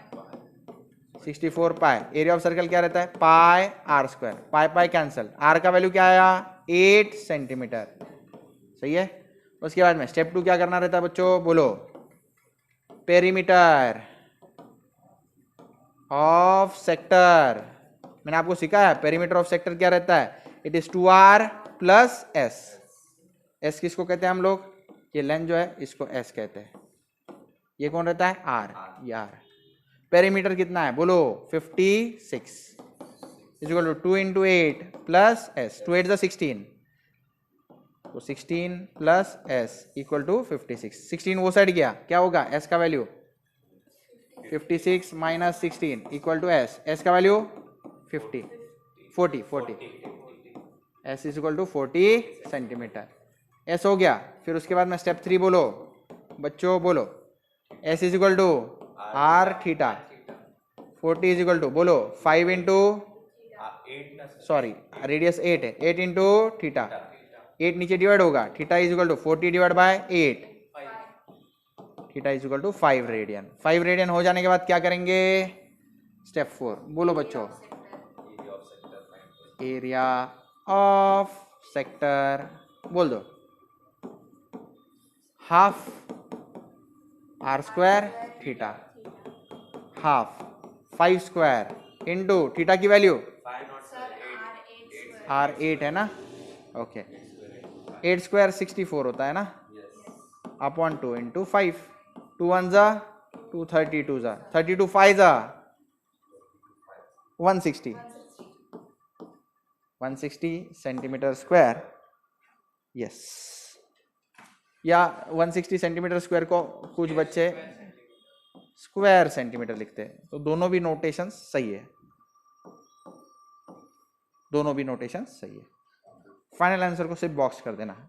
64 pi. Area of circle क्या रहता है? Pi R square, pi pi cancel, R का वैल्यू क्या आया? 8 सेंटीमीटर। सही है? उसके बाद में स्टेप 2 क्या करना रहता है बच्चों? बोलो पेरीमीटर ऑफ सेक्टर। मैंने आपको सिखाया है पेरीमीटर ऑफ सेक्टर क्या रहता है? It is 2R plus S। S किसको कहते हैं हम लोग? ये लेंथ जो है इसको S कहते हैं। ये कौन रहता है? R, ये R। पेरीमीटर कितना है? बोलो 56 is equal to 2 into 8 plus S, 2 8 16, तो 16 प्लस S इक्वल टू 56। 16 वो साइड गया, क्या होगा? S का value 56 minus 16 equal to S, S का value 50 40 S is equal to 40 centimetre. S हो गया। फिर उसके बाद में स्टेप 3 बोलो बच्चों, बोलो S is equal to R theta, 40 is equal to बोलो 5 इंटू सॉरी रेडियस 8 है, 8 इंटू थीटा, 8 नीचे डिवाइड होगा, theta is equal to 40 divide by 8, theta is equal to 5 radian. 5 radian हो जाने के बाद क्या करेंगे, स्टेप 4 बोलो बच्चों, एरिया ऑफ सेक्टर बोल दो, half R square theta, half 5 square into theta की वैल्यू आर 8 है ना, ओके 8 स्क्वायर 64 होता है ना, अपॉन 2 इंटू 5, 2 1 जा 2, 32 जा 32, 5 जा 160 सेंटीमीटर स्क्वायर, यस। या 160 सेंटीमीटर स्क्वायर को कुछ बच्चे स्क्वायर सेंटीमीटर लिखते हैं, तो दोनों भी नोटेशन सही है, दोनों भी नोटेशन सही है। फाइनल आंसर को सिर्फ बॉक्स कर देना है।